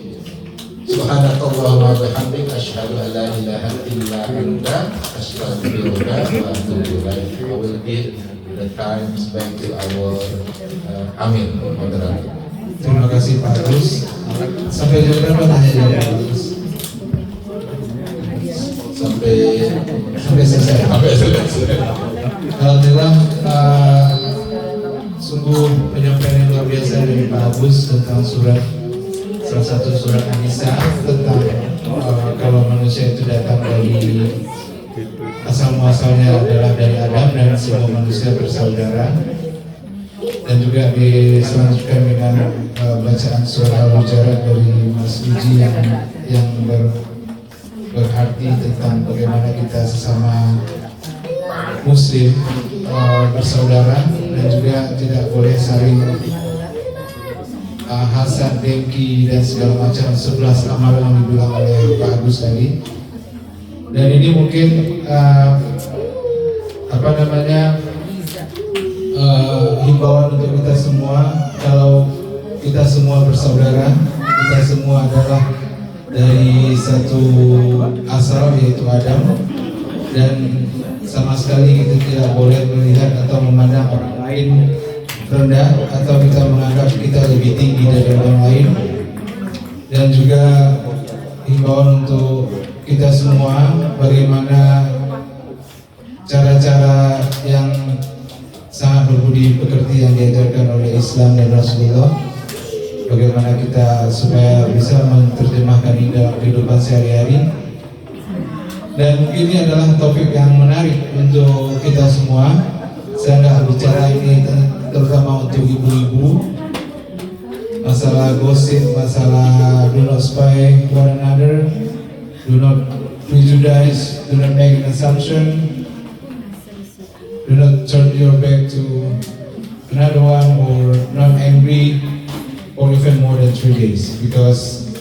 Subhanakallahumma wa bihamdika asyhadu an la ilaha illa anta astaghfiruka wa atubu ilaik. I will give the times back to our Amir moderator. Terima kasih Pak Agus. Sampai jam berapa tanya jawab Pak Agus? Sampai selesai. Alhamdulillah, sungguh penyampaian yang luar biasa dari Pak Agus tentang salah satu surat An-Nisa tentang kalau manusia itu datang dari asal muasalnya adalah dari Adam dan semua manusia bersaudara. Dan juga diselanjutkan dengan bacaan surah Al-Hujurat dari Mas Yuji yang berarti tentang bagaimana kita sesama Muslim bersaudara dan juga tidak boleh saling hasad, dengki dan segala macam 11 amalan yang dibilang oleh Pak Agus tadi. Dan ini mungkin himbauan untuk kita semua. Kalau kita semua bersaudara, kita semua adalah dari satu asal yaitu Adam, dan sama sekali kita tidak boleh melihat atau memandang orang lain rendah atau kita menganggap kita lebih tinggi dari orang lain. Dan juga himbauan untuk kita semua bagaimana cara-cara yang sangat berbudi pekerti yang diajarkan oleh Islam dan Rasulullah, bagaimana kita supaya bisa menerjemahkan ini dalam kehidupan sehari-hari. Dan ini adalah topik yang menarik untuk kita semua. Saya nggak bicara ini terutama untuk ibu-ibu, masalah gosip, masalah do not spy one another, do not prejudice, do not make an assumption, do not turn your back to another one, or not angry, or even more than 3 days, because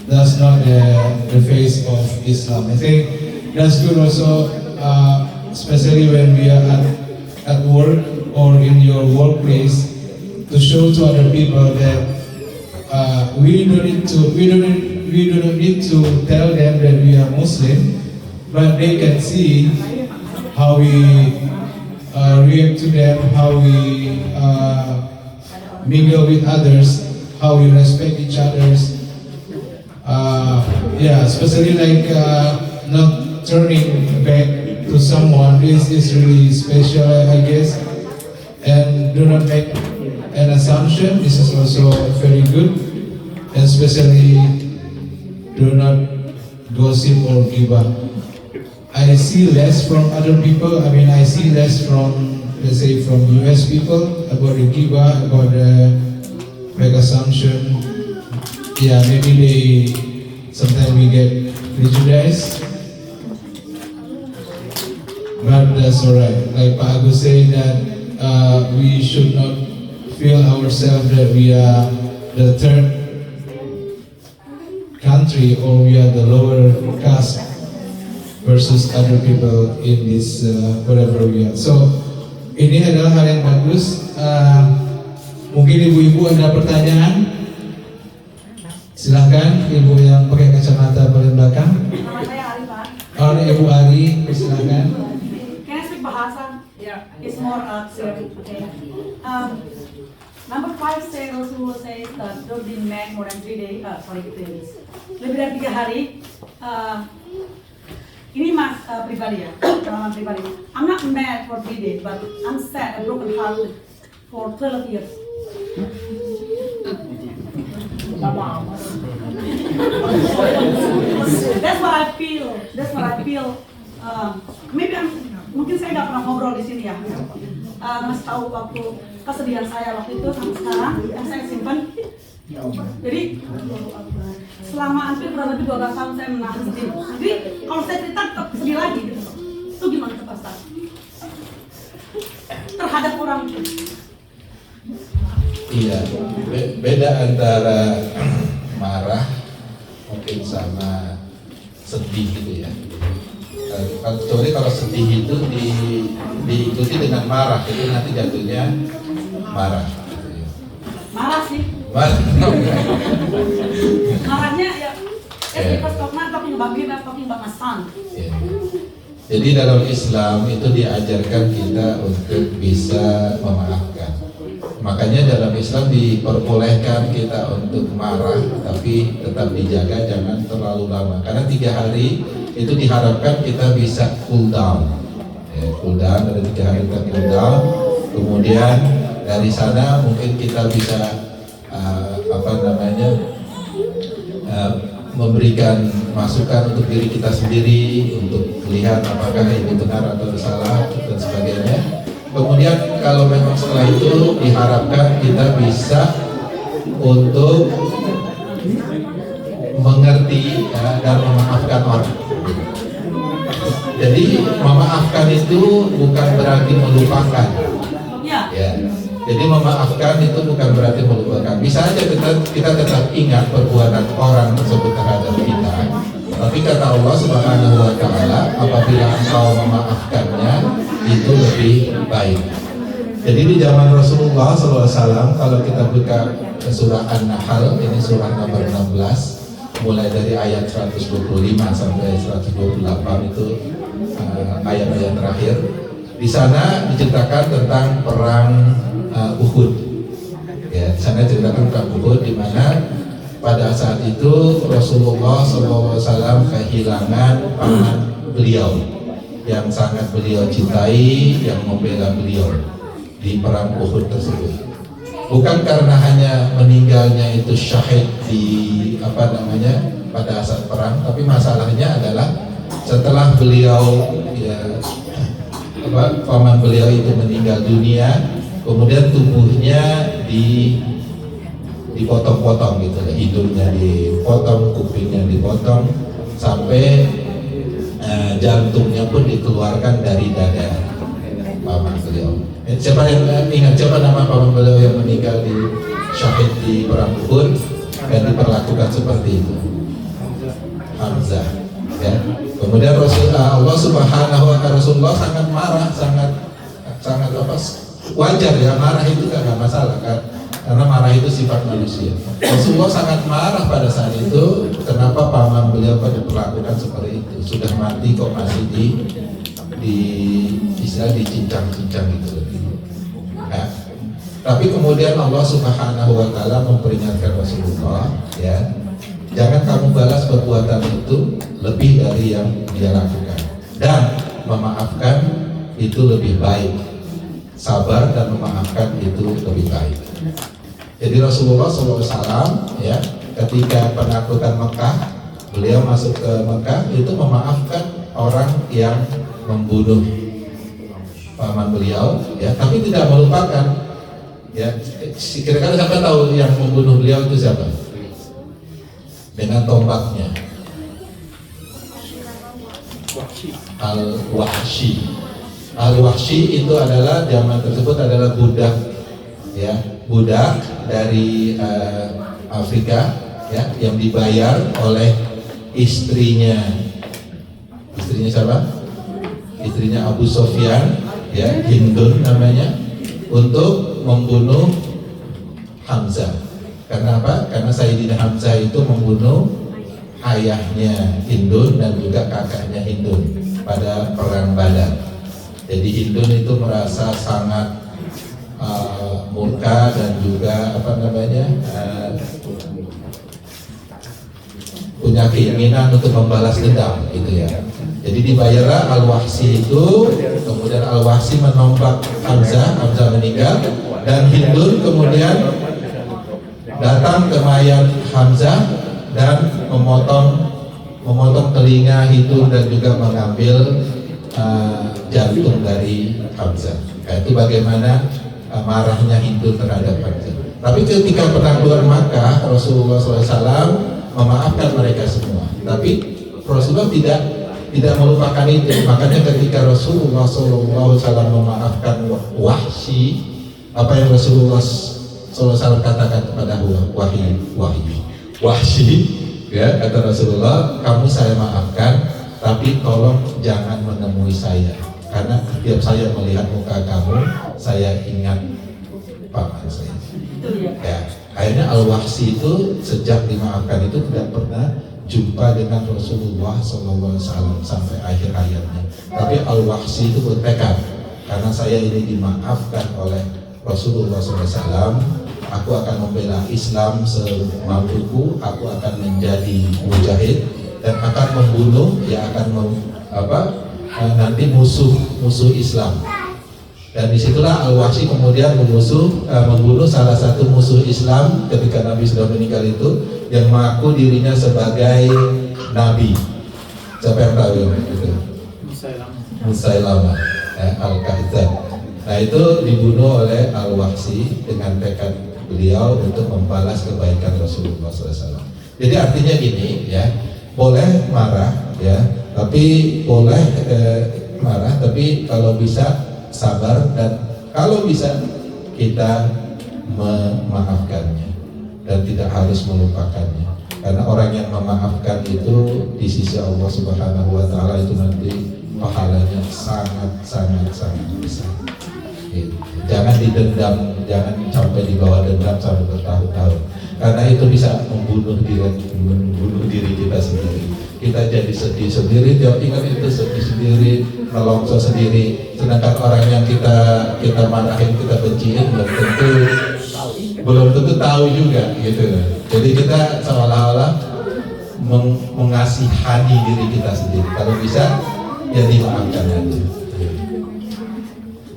that's not the face of Islam. I think that's good also, especially when we are at work or in your workplace, to show to other people that we do not need to tell them that we are Muslim, but they can see how we react to them, how we mingle with others, how we respect each others. Especially like not turning back to someone. This is really special, I guess. And do not make an assumption. This is also very good. And especially do not gossip or ghibah. I see less from other people. I mean, I see less from, let's say, from US people about the ghibah, about the make assumption. Yeah, maybe sometimes we get prejudiced, but that's alright. Like Pak Agus said that we should not feel ourselves that we are the third country or we are the lower caste versus other people in this whatever we are. So ini adalah hal yang bagus. Mungkin ibu-ibu ada pertanyaan? Silahkan, ibu yang pakai kacamata paling belakang. Nama saya Ari, Pak. Oh, ini Ibu Ari, silahkan. Can I speak Bahasa? Yeah. It's more clear. Okay. Number 5 says Rasulullah says that don't be mad more than 3 days. Lebih dari 3 hari. Ini mas pribadi ya, pengalaman pribadi. I'm not mad for 3 days, but I'm sad and broken hearted for 12 years. That's what I feel. Maybe mungkin saya nggak pernah ngobrol di sini ya. Ngasih tahu waktu kesedihan saya waktu itu sampai sekarang yang saya simpan. Jadi selama hampir kurang lebih 12 tahun saya menahan sedih. Jadi kalau saya cerita tetap sedih lagi gitu. Itu gimana tuh Pak? Terhadap orang itu. Iya, beda antara marah mungkin sama sedih gitu ya. Kecuali kalau sedih itu diikuti dengan marah, itu nanti jatuhnya marah. Marah sih. Marahnya ya. Because talking about me, talking about my son. Yeah. Jadi dalam Islam itu diajarkan kita untuk bisa memaafkan. Makanya dalam Islam diperbolehkan kita untuk marah, tapi tetap dijaga jangan terlalu lama. Karena 3 hari itu diharapkan kita bisa cool down. Cool down, dari 3 hari kita cool down. Kemudian dari sana mungkin kita bisa memberikan masukan untuk diri kita sendiri, untuk melihat apakah ini benar atau salah dan sebagainya. Kemudian kalau memang setelah itu diharapkan kita bisa untuk mengerti dan memaafkan orang. Jadi memaafkan itu bukan berarti melupakan. Ya. Ya. Jadi memaafkan itu bukan berarti melupakan. Bisa aja kita tetap ingat perbuatan orang tersebut terhadap kita. Tapi kata Allah Subhanahu wa Ta'ala, apabila engkau memaafkannya, itu lebih baik. Jadi di zaman Rasulullah SAW, kalau kita buka surah An-Nahl, ini surah nomor 16, mulai dari ayat 125 sampai 128 itu ayat-ayat terakhir. Di sana diceritakan tentang perang Uhud. Ya, di sana diceritakan perang Uhud, di mana pada saat itu Rasulullah SAW kehilangan paman beliau yang sangat beliau cintai, yang membela beliau di perang Uhud tersebut. Bukan karena hanya meninggalnya itu syahid di pada saat perang, tapi masalahnya adalah setelah beliau paman beliau itu meninggal dunia, kemudian tubuhnya dipotong-potong gitu, hidungnya dipotong, kupingnya dipotong, sampai jantungnya pun dikeluarkan dari dada paman beliau. Siapa yang ingat siapa nama paman beliau yang meninggal di syahid di perang Uhud dan diperlakukan seperti itu? Hamzah. Ya. Kemudian Allah Subhanahu wa Ta'ala, Rasulullah sangat marah, sangat wajar ya, marah itu kan nggak masalah kan, karena marah itu sifat manusia. Rasulullah sangat marah pada saat itu, kenapa paman beliau pada diperlakukan seperti itu, sudah mati kok masih dicincang-cincang gitu. Nah, tapi kemudian Allah Subhanahu wa Ta'ala memperingatkan Rasulullah, ya, jangan kamu balas perbuatan itu lebih dari yang dia lakukan, dan memaafkan itu lebih baik. Sabar dan memaafkan itu lebih baik. Jadi Rasulullah SAW, ya, ketika penaklukan Mekah, beliau masuk ke Mekah itu memaafkan orang yang membunuh paman beliau, ya, tapi tidak melupakan. Ya, kira-kira siapa tahu yang membunuh beliau itu siapa? Dengan tombaknya, Al-Wahsy. Al-Wahsy itu adalah zaman tersebut adalah budak, ya, budak dari Afrika, ya, yang dibayar oleh istrinya siapa? Istrinya Abu Sofyan, ya, Hindun namanya, untuk membunuh Hamzah. Karena apa? Karena Sayyidina Hamzah itu membunuh ayahnya Hindun dan juga kakaknya Hindun pada perang Badar. Jadi Hindun itu merasa sangat murka dan juga punya keinginan untuk membalas dendam gitu ya. Jadi dibayarlah Al-Wahsy itu, kemudian Al-Wahsy menombak Hamzah meninggal, dan Hindun kemudian datang ke mayat Hamzah dan memotong telinga, hidung, dan juga mengambil jantung dari Hamzah. Nah, itu bagaimana marahnya Hindun terhadap Hamzah. Tapi ketika penaklukan Makkah, Rasulullah SAW memaafkan mereka semua. Tapi Rasulullah tidak melupakan itu. Makanya ketika Rasulullah SAW memaafkan Wahsy, apa yang Rasulullah SAW katakan kepada Wahsy, ya, kata Rasulullah, kamu saya maafkan, tapi tolong jangan menemui saya, karena setiap saya melihat muka kamu, saya ingat paman saya. Ya, akhirnya Al-Wahsy itu sejak dimaafkan itu tidak pernah jumpa dengan Rasulullah SAW sampai akhir hayatnya. Tapi Al-Wahsy itu bertekad, karena saya ini dimaafkan oleh Rasulullah SAW, aku akan membela Islam semampuku, aku akan menjadi mujahid dan akan membunuh, ya, akan nanti musuh Islam. Dan disitulah Al-Wahsy kemudian membunuh salah satu musuh Islam ketika Nabi sudah meninggal itu, yang mengaku dirinya sebagai Nabi. Siapa yang tahu yang itu? Musailamah, Al-Kadzdzab. Nah, itu dibunuh oleh Al-Wahsy dengan tekad beliau untuk membalas kebaikan Rasulullah SAW. Jadi artinya gini, ya, boleh marah, ya, tapi marah, tapi kalau bisa sabar, dan kalau bisa kita memaafkannya dan tidak harus melupakannya. Karena orang yang memaafkan itu di sisi Allah Subhanahu wa Ta'ala itu nanti pahalanya sangat besar. Gitu. Jangan didendam, jangan sampai dibawa dendam sampai bertahun-tahun. Karena itu bisa membunuh diri kita sendiri. Kita jadi sedih sendiri, dia ingat itu sedih sendiri, melongso sendiri. Sedangkan orang yang kita marahin, kita benciin, belum tentu tahu juga, gitu. Jadi kita seolah-olah mengasihani diri kita sendiri. Kalau bisa, ya dimaafkan aja.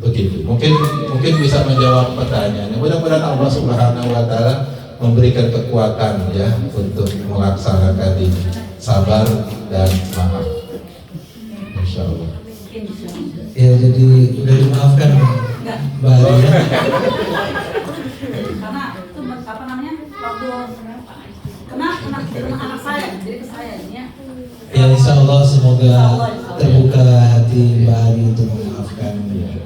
Begitu. Mungkin bisa menjawab pertanyaannya. Mudah-mudahan Allah Subhanahu wa Ta'ala memberikan kekuatan ya untuk melaksanakan ini. Sabar dan maaf. Insya Allah. Ya, jadi udah dimaafkan Mbak Ari ya. Karena itu apa namanya, waktu kena anak saya, jadi ke saya ini ya. Ya, insya Allah semoga terbuka hati Mbak Ari untuk memaafkan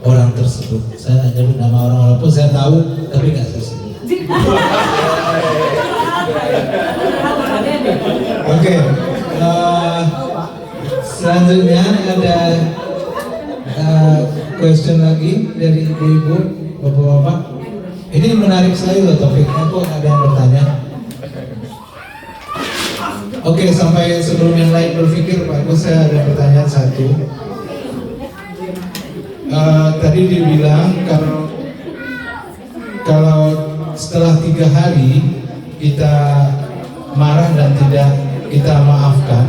orang tersebut. Saya nggak nyebut nama orang walaupun saya tahu, tapi nggak saya sebut. Oke, selanjutnya ada question lagi dari ibu-ibu, bapak-bapak. Ini menarik sekali loh topiknya, kok ada yang bertanya. Oke, sampai sebelum yang lain berpikir, Pak Agus, saya ada pertanyaan satu. Tadi dibilang kalau setelah 3 hari kita marah dan tidak kita maafkan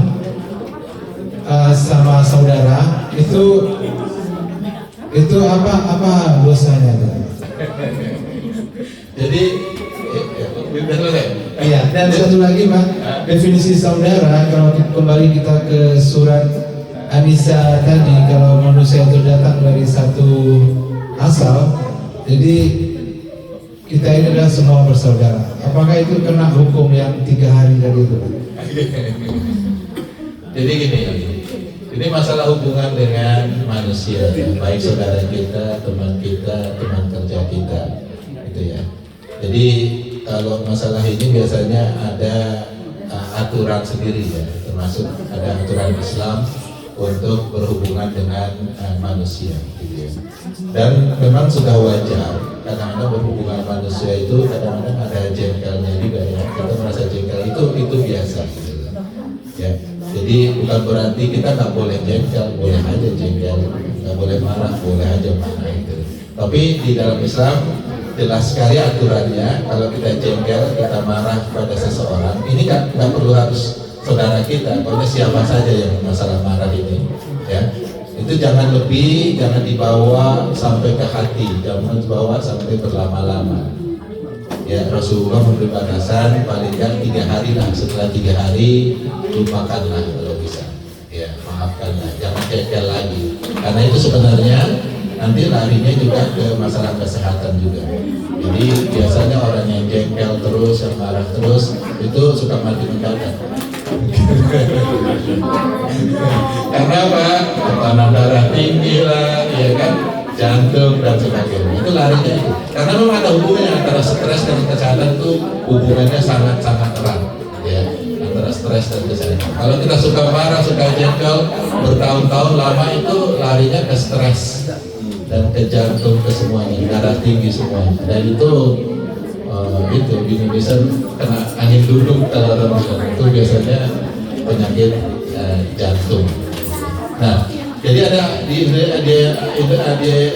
sama saudara, itu apa dosanya? Jadi iya, dan satu lagi Pak, definisi saudara, kalau kembali kita ke surat An-Nisa tadi, kalau manusia itu datang dari satu asal, jadi kita ini adalah semua bersaudara. Apakah itu kena hukum yang 3 hari tadi itu? Jadi gini, ini masalah hubungan dengan manusia, baik saudara kita, teman kerja kita, gitu ya. Jadi kalau masalah ini biasanya ada aturan sendiri ya, termasuk ada aturan Islam untuk berhubungan dengan manusia, gitu ya. Dan memang sudah wajar, kadang-kadang berhubungan manusia itu kadang-kadang ada jengkelnya juga ya. Kita merasa jengkel itu biasa, gitu ya. Jadi bukan berarti kita nggak boleh jengkel, boleh aja jengkel, nggak boleh marah, boleh aja marah itu. Tapi di dalam Islam jelas sekali aturannya. Kalau kita jengkel, kita marah pada seseorang, ini nggak perlu harus saudara kita, pokoknya siapa saja yang masalah marah ini, ya itu jangan dibawa sampai ke hati, jangan dibawa sampai berlama-lama. Ya Rasulullah memberi batasan paling tidak 3 hari lah, setelah 3 hari lupakanlah kalau bisa, ya maafkanlah, jangan jengkel lagi, karena itu sebenarnya nanti larinya juga ke masalah kesehatan juga. Jadi biasanya orang yang jengkel terus, yang marah terus, itu suka mati mendadak. Karena apa? Tekanan darah tinggi lah, ya kan, jantung dan sebagainya. Itu larinya itu. Karena memang ada hubungannya antara stres dan kesehatan, itu hubungannya sangat erat, ya, antara stres dan kesehatan. Kalau kita suka marah, suka jengkel bertahun-tahun lama, itu larinya ke stres dan ke jantung, ke semuanya, darah tinggi semuanya. Dan itu di Indonesia kena angin duduk kalau orang bilang, itu biasanya penyakit jantung. Nah, jadi ada di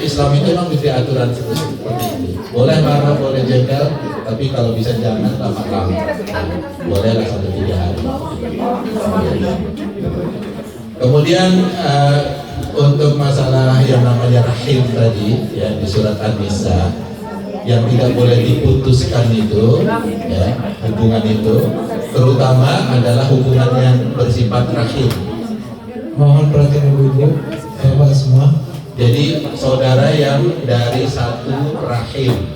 Islam itu memang diberi aturan seperti itu. Boleh marah, boleh jengkel, tapi kalau bisa jangan lama-lama. Bolehlah sampai 3 hari. Kemudian untuk masalah yang namanya rahim tadi, ya di surat An-Nisa, yang tidak boleh diputuskan itu, ya, hubungan itu, terutama adalah hubungan yang bersifat rahim. Mohon perhatian ibu-ibu, bapak semua. Jadi saudara yang dari satu rahim.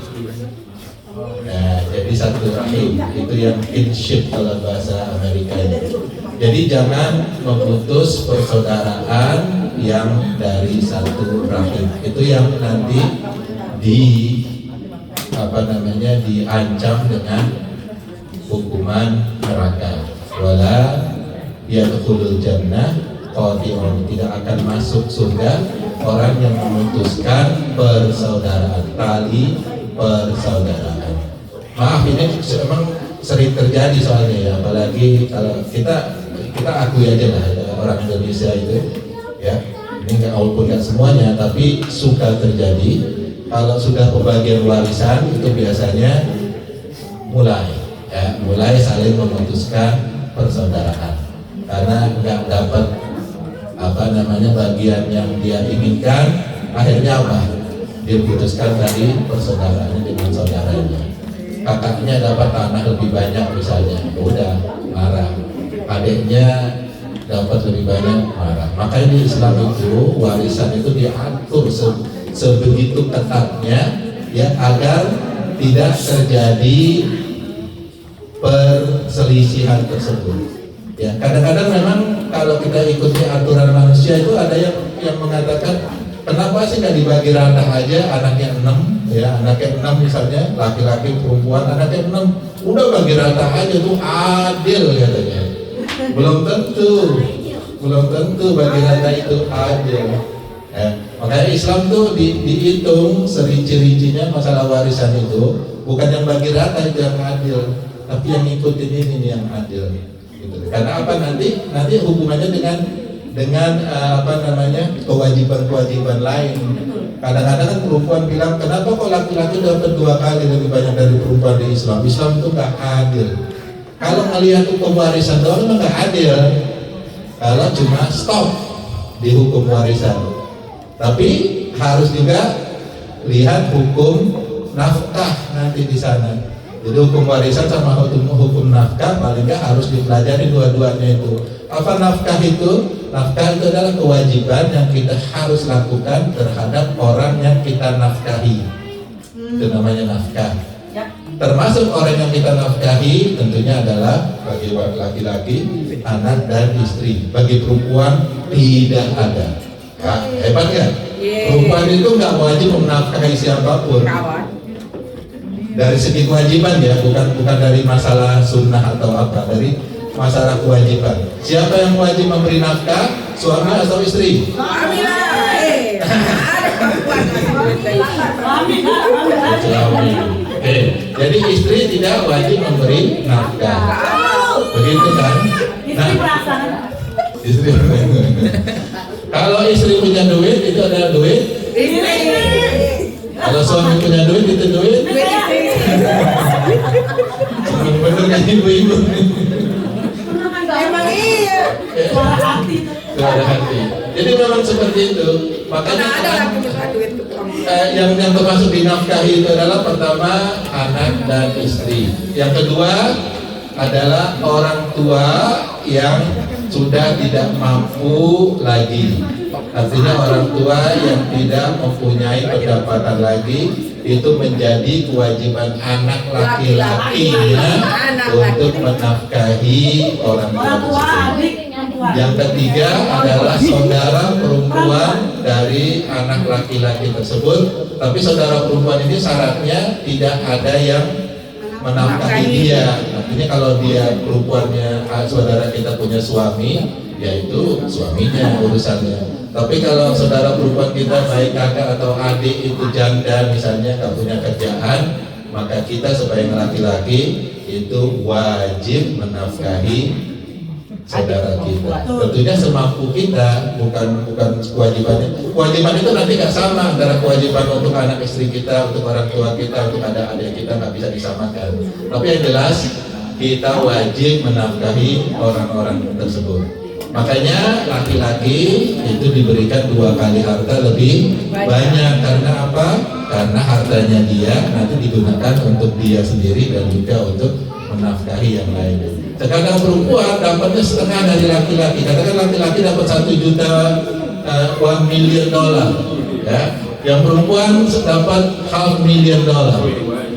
Nah, jadi satu rahim itu yang kinship kalau bahasa Amerika ini. Jadi jangan memutus persaudaraan yang dari satu rahim. Itu yang nanti diancam dengan hukuman neraka. Wala yadkhulul jannah qati'un, tidak akan masuk surga orang yang memutuskan persaudaraan, tali persaudaraan. Maaf, ini memang sering terjadi soalnya ya, apalagi kalau kita akui aja lah ya, orang Indonesia itu ya, ini walaupun nggak semuanya tapi suka terjadi. Kalau sudah pembagian warisan itu biasanya mulai saling memutuskan persaudaraan karena nggak dapat bagian yang dia inginkan. Akhirnya apa? Dia putuskan dari persaudaraannya dengan saudaranya. Kakaknya dapat tanah lebih banyak misalnya, udah marah. Adiknya dapat lebih banyak, marah. Makanya di Islam itu warisan itu diatur sebegitu ketatnya ya, agar tidak terjadi perselisihan tersebut. Ya, kadang-kadang memang kalau kita ikuti aturan manusia itu ada yang mengatakan, kenapa sih nggak dibagi rata aja, anaknya 6 ya, anaknya 6 misalnya, laki-laki perempuan anaknya 6, udah bagi rata aja tuh adil katanya. Belum tentu bagi rata itu adil. Makanya Islam tuh dihitung serinci-rincinya masalah warisan itu, bukan yang bagi rata itu yang adil, tapi yang ngikutin ini nih yang adil. Gitu. Karena apa, nanti hubungannya dengan kewajiban-kewajiban lain. Kadang-kadang kan perempuan bilang, kenapa kok laki-laki dapat 2 kali lebih banyak dari perempuan di Islam? Islam itu nggak adil. Kalau ngelihat hukum warisan doang memang nggak adil. Kalau cuma stop di hukum warisan. Tapi harus juga lihat hukum nafkah nanti di sana. Jadi hukum warisan sama hukum nafkah paling nggak harus dipelajari dua-duanya itu. Apa nafkah itu? Nafkah itu adalah kewajiban yang kita harus lakukan terhadap orang yang kita nafkahi. Itu namanya nafkah. Termasuk orang yang kita nafkahi tentunya adalah bagi laki-laki, anak dan istri. Bagi perempuan tidak ada. Hebat kan? Perempuan itu nggak wajib menafkahi siapapun. Dari segi kewajiban ya, bukan dari masalah sunnah atau apa, dari masalah kewajiban. Siapa yang wajib memberi nafkah? Suami atau istri? Suami. Jadi istri tidak wajib memberi nafkah. Begitu kan? Istri kalau istri punya duit itu adalah duit istri. Kalau suami punya duit itu duit istri. Bener kan ibu-ibu? Emang iya. Suara hati. Jadi memang seperti itu. Makanya yang termasuk dinafkahi itu adalah pertama anak dan istri. Yang kedua adalah orang tua yang sudah tidak mampu lagi. Artinya orang tua yang tidak mempunyai pendapatan lagi, itu menjadi kewajiban anak laki-lakinya untuk menafkahi orang tua. Yang ketiga adalah saudara perempuan dari anak laki-laki tersebut. Tapi saudara perempuan ini syaratnya tidak ada yang menafkahi dia. Artinya kalau dia perempuannya, saudara kita punya suami, yaitu suaminya urusannya. Tapi kalau saudara perempuan kita, baik kakak atau adik itu janda misalnya, nggak punya kerjaan, maka kita sebagai laki-laki itu wajib menafkahi saudara kita. Tentunya semampu kita, bukan kewajibannya. Kewajiban itu nanti nggak sama antara kewajiban untuk anak istri kita, untuk orang tua kita, untuk adik-adik kita, nggak bisa disamakan. Tapi yang jelas kita wajib menafkahi orang-orang tersebut. Makanya laki-laki itu diberikan 2 kali harta lebih banyak. Karena apa? Karena hartanya dia nanti digunakan untuk dia sendiri dan juga untuk menafkahi yang lain. Sedangkan perempuan dapatnya setengah dari laki-laki. Katakan laki-laki dapat $1 million, ya. Yang perempuan dapat $500,000.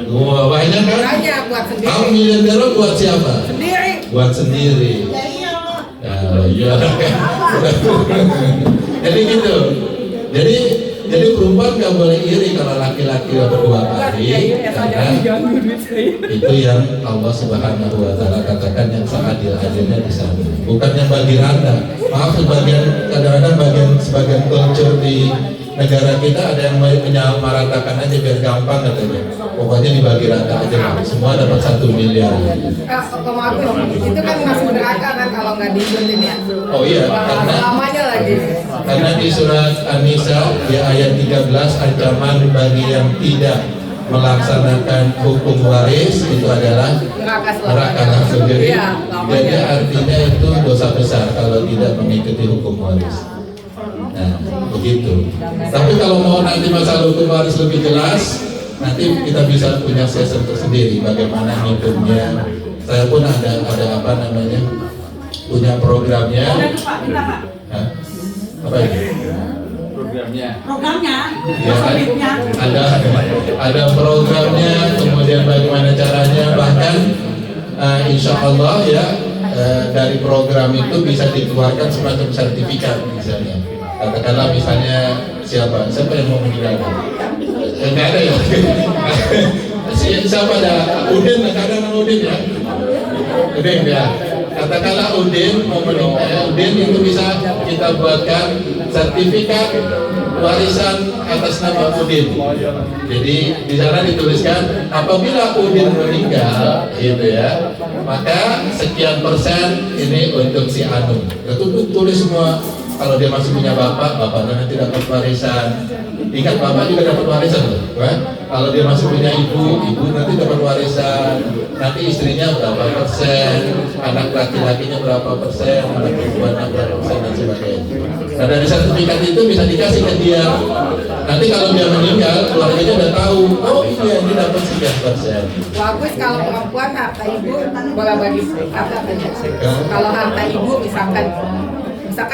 Wah, banyak kan? Banyak buat sendiri. $500,000 buat siapa? Sendiri. Buat sendiri. Ya. Jadi gitu. Jadi perempuan nggak boleh iri kalau laki-laki laki-laki dapat 2 kali karena itu yang Allah Subhanahu wa taala katakan yang seadil-adilnya di sana. Bukan yang bagi rata. Maaf, kadang-kadang sebagian culture di negara kita ada yang menyamaratakan aja biar gampang katanya. Pokoknya dibagi rata aja lah. Semua dapat 1 miliar. Itu kan masuk neraka kan kalau nggak diikutin ya. Oh iya, karena Lamanya lagi. karena di surat An-Nisa di ayat 13 ancaman bagi yang tidak melaksanakan hukum waris itu adalah neraka langsung. Jadi, Iya, jadi artinya itu dosa besar kalau tidak mengikuti hukum waris. Nah, begitu. Tapi kalau mau nanti masalah hukum waris lebih jelas, nanti kita bisa punya sesi tersendiri bagaimana ngitungnya. Saya pun ada apa namanya, punya programnya. Ada tuh Pak, kita Pak. Hah? Apa ini? Programnya, Ya, solidnya. ada programnya, kemudian bagaimana caranya, bahkan insya Allah ya dari program itu bisa dikeluarkan semacam sertifikat misalnya. Katakanlah misalnya siapa yang mau meninggalkan? Enggak ada ya. Siapa ada? Udin, enggak ada nama Udin ya? Udin ya. Katakanlah Udin mau meninggal, Udin itu bisa kita buatkan sertifikat warisan atas nama Udin. Jadi di sana dituliskan apabila Udin meninggal, gitu ya, maka sekian persen ini untuk si Anu. Itu tulis semua. Kalau dia masih punya bapaknya nanti dapat warisan. Ingat bapak juga dapat warisan loh. Kalau dia masih punya ibu nanti dapat warisan. Nanti istrinya berapa persen, anak laki-lakinya berapa persen, anak perempuannya berapa persen dan sebagainya. Nah dari sertifikat itu bisa dikasih ke dia. Nanti kalau dia meninggal, keluarganya udah tahu. Oh iya ini dapat sekian persen. Bagus kalau perempuan harta ibu boleh bagi harta kalau harta ibu misalkan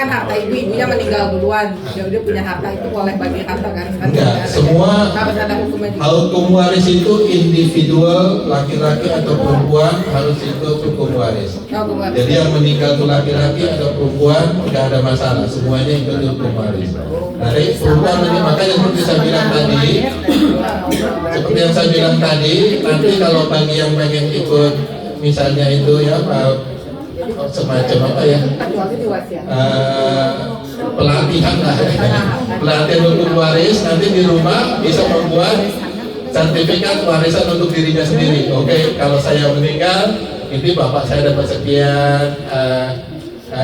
harta ibunya meninggal duluan, dia punya harta itu boleh bagi harta kan? Enggak, semua harus ada hukumnya. hukum waris itu individual, laki-laki atau perempuan harus ikut hukum waris. Jadi yang meninggal itu laki-laki atau perempuan tidak ada masalah, semuanya ikut hukum waris. Dari perempuan ini makanya seperti saya bilang tadi, nanti kalau bagi yang pengen ikut misalnya itu ya semacam apa ya, pelatihan lah, pelatihan hukum waris, nanti di rumah bisa membuat sertifikat warisan untuk dirinya sendiri. Oke, kalau saya meninggal, ini bapak saya dapat sekian,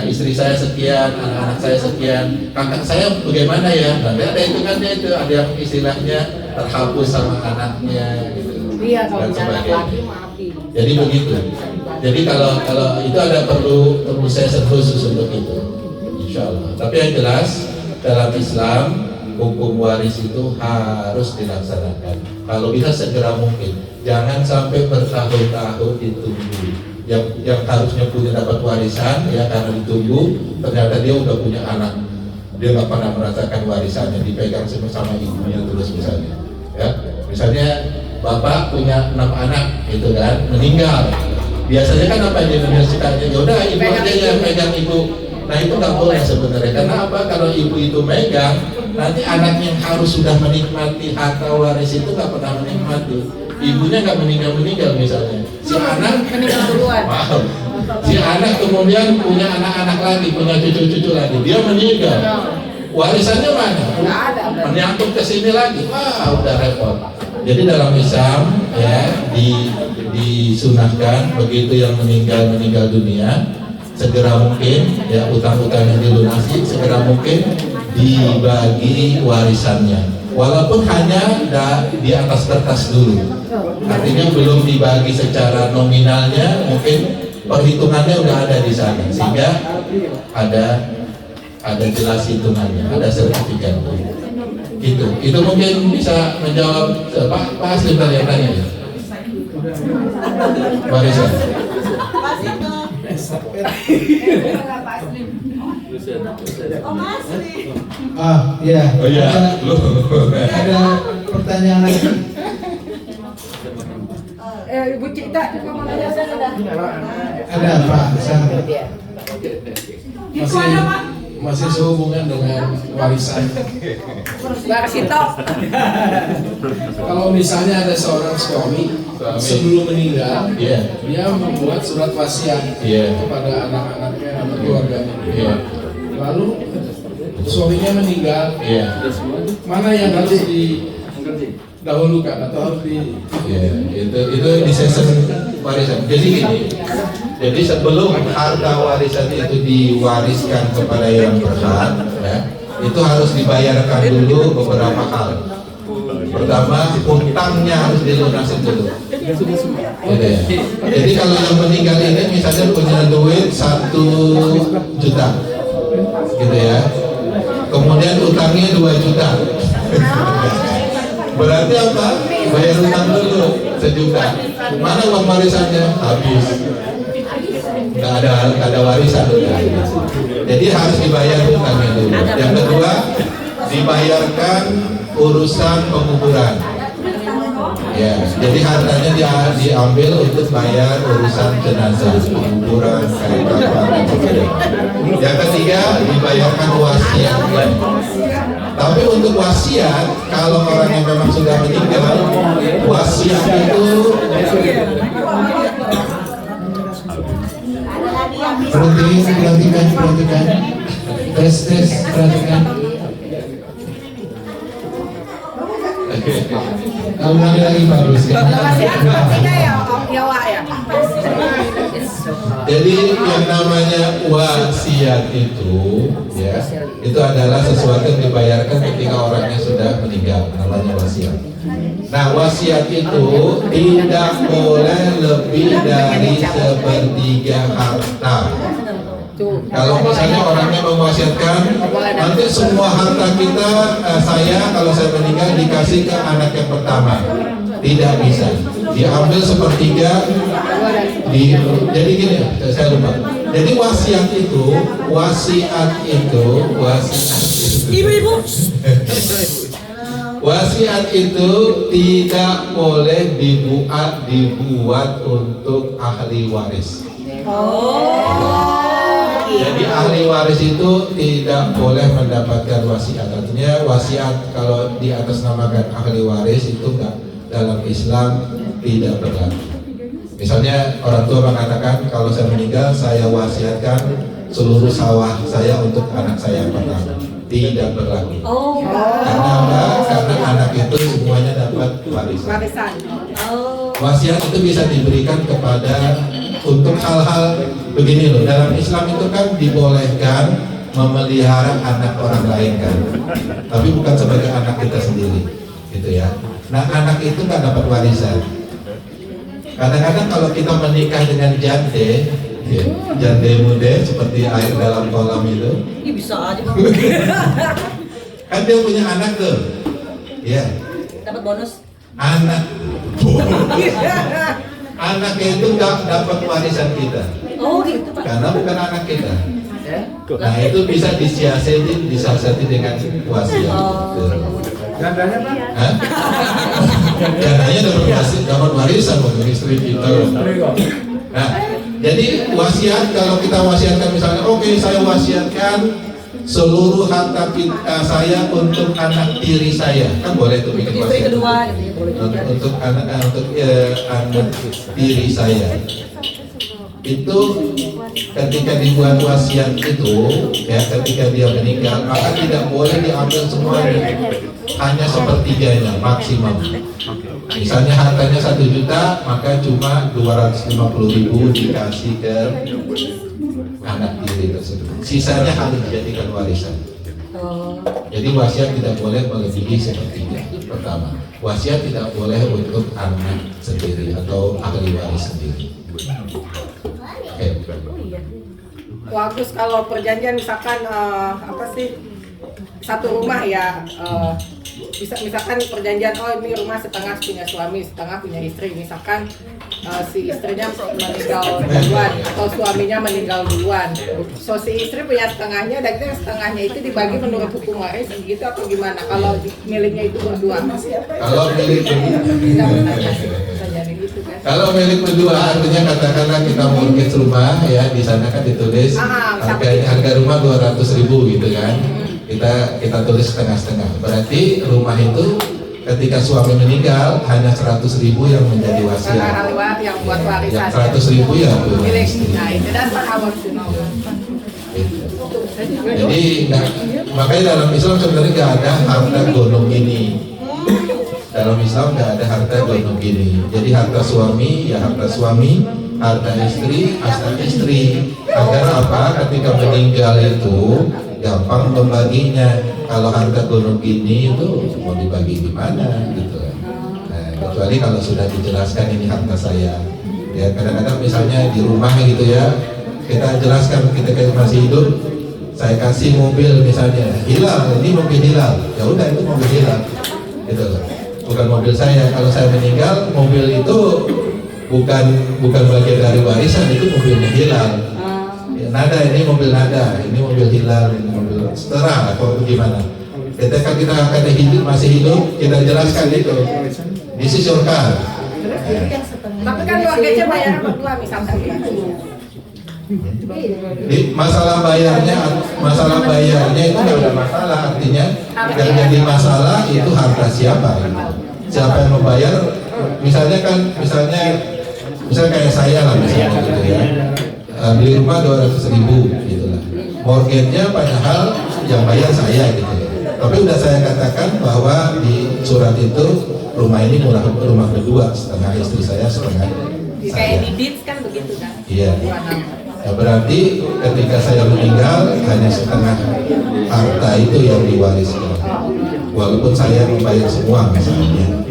istri saya sekian, anak-anak saya sekian, kakak saya bagaimana ya? Nanti ada hitungannya itu, ada yang istilahnya terhapus sama anaknya, gitu. Iya, kalau dan punya anak sebagainya. laki maafin. Jadi begitu. Jadi kalau itu ada perlu sesi khusus untuk itu, insya Allah. Tapi yang jelas dalam Islam hukum waris itu harus dilaksanakan. Kalau bisa segera mungkin, jangan sampai bertahun-tahun ditunggu. Yang harusnya punya dapat warisan ya karena ditunggu, ternyata dia udah punya anak, dia nggak pernah merasakan warisannya, dipegang sama ibunya terus misalnya. Ya, misalnya bapak punya 6 anak, gitu kan, meninggal. Biasanya kan apa di Indonesia yaudah ibu aja yang pegang ibu. Nah itu nggak boleh sebenarnya. Karena apa? Kalau ibu itu megang, nanti anak yang harus sudah menikmati harta waris itu nggak pernah menikmati. Ibunya nggak meninggal misalnya. Si anak meninggal duluan. Wow. Si anak kemudian punya anak-anak lagi, punya cucu-cucu lagi. Dia meninggal. Warisannya mana? Nggak ada. Menyangkut ke sini lagi. Wah, udah repot. Jadi dalam Islam ya disunahkan begitu yang meninggal dunia segera mungkin ya utang-utang yang dilunasi segera mungkin dibagi warisannya walaupun hanya di atas kertas dulu, artinya belum dibagi secara nominalnya, mungkin perhitungannya udah ada di sana sehingga ada jelas hitungannya, ada sertifikat. Itu mungkin bisa menjawab Pak Haslim tadi yang tanya ya. Warisan. Ya. Oh iya. Ada pertanyaan lagi. Ibu Cita juga mau nanya saya Ada Pak. Sana. Itu ada Pak. masih sehubungan dengan warisan. Warisito. Kalau misalnya ada seorang suami sebelum meninggal, Iya. dia membuat surat wasiat Iya. kepada anak-anaknya atau keluarganya. Iya. Lalu suaminya meninggal, Iya. mana yang harus didahulukan atau harus di Ya, itu di season warisan. Jadi gini, jadi sebelum harta warisan itu diwariskan kepada yang berhak, ya, itu harus dibayarkan dulu beberapa hal. Pertama, hutangnya harus dilunasi dulu. Gitu ya. Jadi kalau yang meninggal ini misalnya punya duit 1 juta, gitu ya. Kemudian utangnya 2 juta. Berarti apa? Bayar utang dulu 1 juta. Mana uang warisannya? Habis. Nggak ada warisan. Jadi harus dibayar utangnya dulu. Yang kedua, dibayarkan urusan penguburan. Ya, jadi hartanya diambil untuk bayar urusan jenazah, penguburan, kayak apa dan sebagainya. Yang ketiga, dibayarkan wasiat. Tapi untuk wasiat, kalau orang yang memang sudah meninggal, wasiat itu perhatikan, tes, perhatikan. Ulangi lagi bagus ya. Artinya ya Wak ya. Jadi yang namanya wasiat itu, ya, itu adalah sesuatu yang dibayarkan ketika orangnya sudah meninggal, namanya wasiat. Nah, wasiat itu tidak boleh lebih dari 1/3 harta. Kalau misalnya orangnya mewasiatkan, nanti semua harta kita, kalau saya meninggal dikasih ke anak yang pertama, tidak bisa. Diambil 1/3. Jadi gini, saya lupa. Jadi wasiat itu Ibu-ibu. wasiat itu tidak boleh dibuat untuk ahli waris. Jadi ahli waris itu tidak boleh mendapatkan wasiat. Artinya wasiat kalau di atas namakan ahli waris itu enggak, dalam Islam tidak berlaku. Misalnya orang tua mengatakan kalau saya meninggal saya wasiatkan seluruh sawah saya untuk anak saya yang pertama. Tidak berlaku. Karena apa? Karena anak itu semuanya dapat warisan. Wasiat itu bisa diberikan kepada untuk hal-hal begini loh. Dalam Islam itu kan dibolehkan memelihara anak orang lain kan, tapi bukan sebagai anak kita sendiri, gitu ya. Nah, anak itu nggak dapat warisan. Kadang-kadang kalau kita menikah dengan jande, ya, jande muda seperti air dalam kolam itu, Bisa aja. kan dia punya anak tuh, ya. Dapat bonus. Anaknya itu nggak dapat warisan kita. Oh gitu Pak. Karena bukan anak kita. Nah, itu bisa disiasati dengan wasiat. Gandanya Pak? Hah? Jandanya dapat warisan untuk istri kita. Nah, jadi wasiat, kalau kita wasiatkan misalnya, oke, saya wasiatkan seluruh harta saya untuk anak tiri saya, kan boleh tuh bikin Istri wasiat. kedua gitu ya, boleh juga. Untuk anak tiri saya. Itu ketika dibuat wasiat itu, ya, ketika dia meninggal, maka tidak boleh diambil semuanya, hanya 1/3 maksimum. Misalnya hartanya 1 juta, maka cuma 250.000 dikasih ke anak tiri tersebut. Sisanya harus dijadikan warisan. Jadi wasiat tidak boleh melebihi 1/3. Pertama, wasiat tidak boleh untuk anak sendiri atau ahli waris sendiri. Bagus kalau perjanjian misalkan satu rumah ya, bisa misalkan perjanjian, oh ini rumah setengah punya suami, setengah punya istri. Misalkan si istrinya meninggal duluan atau suaminya meninggal duluan, so si istri punya setengahnya dan setengahnya itu dibagi menurut hukum waris gitu atau gimana? Kalau miliknya itu berdua, Kalau milik bisa jadi gitu kan? Kalau milik berdua artinya katakanlah kita mortgage rumah ya, di sana kan ditulis harga rumah 200.000 gitu kan. Kita tulis setengah-setengah. Berarti rumah itu ketika suami meninggal hanya 100.000 yang menjadi wasiat. Yang buat warisan. Yang 100.000 ya buat Milik. istri. Nah, itu dasar awal sunnah. Gitu. Jadi makanya dalam Islam sebenarnya nggak ada harta gonong gini. Dalam Islam nggak ada harta gonong gini. Jadi harta suami ya harta suami, harta istri harta istri. Agar apa? Ketika meninggal itu gampang membaginya. Kalau harta gonong gini itu mau dibagi gimana gitu. Nah, kecuali kalau sudah dijelaskan ini harta saya. Ya kadang-kadang misalnya di rumah gitu ya, kita jelaskan kita masih hidup, saya kasih mobil misalnya Hilal, ini mobil Hilal, ya udah itu mobil Hilal, gitu loh. Bukan mobil saya. Kalau saya meninggal, mobil itu bukan bagian dari warisan, itu mobilnya Hilal. Ya, Nada ini mobil Nada, ini mobil Hilal, ini mobil setera atau gimana. Ketika kita akan hidup masih hidup, kita jelaskan itu. This is your car. Tapi kan mortgage bayar berdua misalkan. Jadi masalah bayarnya itu nggak ada masalah, artinya yang jadi masalah itu harta siapa, siapa yang membayar. Misalnya kayak saya lah misalnya gitu ya, beli rumah 200.000 gitu lah, mortgage-nya padahal yang bayar saya gitu ya. Tapi udah saya katakan bahwa di surat itu rumah ini rumah kedua, setengah istri saya, setengah Kayak saya. di deeds kan begitu kan. Iya. Ya, berarti ketika saya meninggal hanya setengah harta itu yang diwariskan, walaupun saya membayar semua misalnya.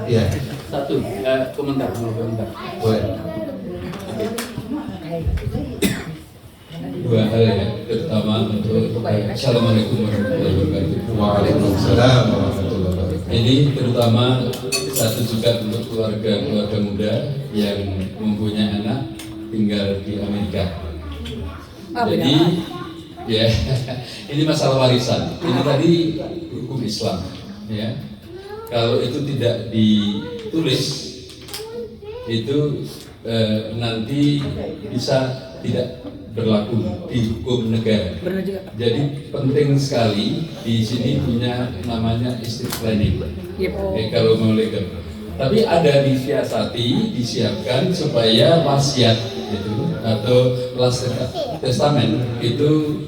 Iya. Satu, komentar. Boleh. Dua hal ya, terutama untuk Assalamualaikum warahmatullahi wabarakatuh. Waalaikumsalam warahmatullahi wabarakatuh. Ini terutama satu juga untuk keluarga muda yang mempunyai anak tinggal di Amerika. Jadi ya ini masalah warisan. Ini tadi hukum Islam ya. Kalau itu tidak ditulis itu nanti bisa tidak berlaku di hukum negara. Benar juga. Jadi penting sekali di sini punya namanya estate planning. Yep. Kalau mau legal. Tapi ada disiapkan supaya wasiat itu atau testamen itu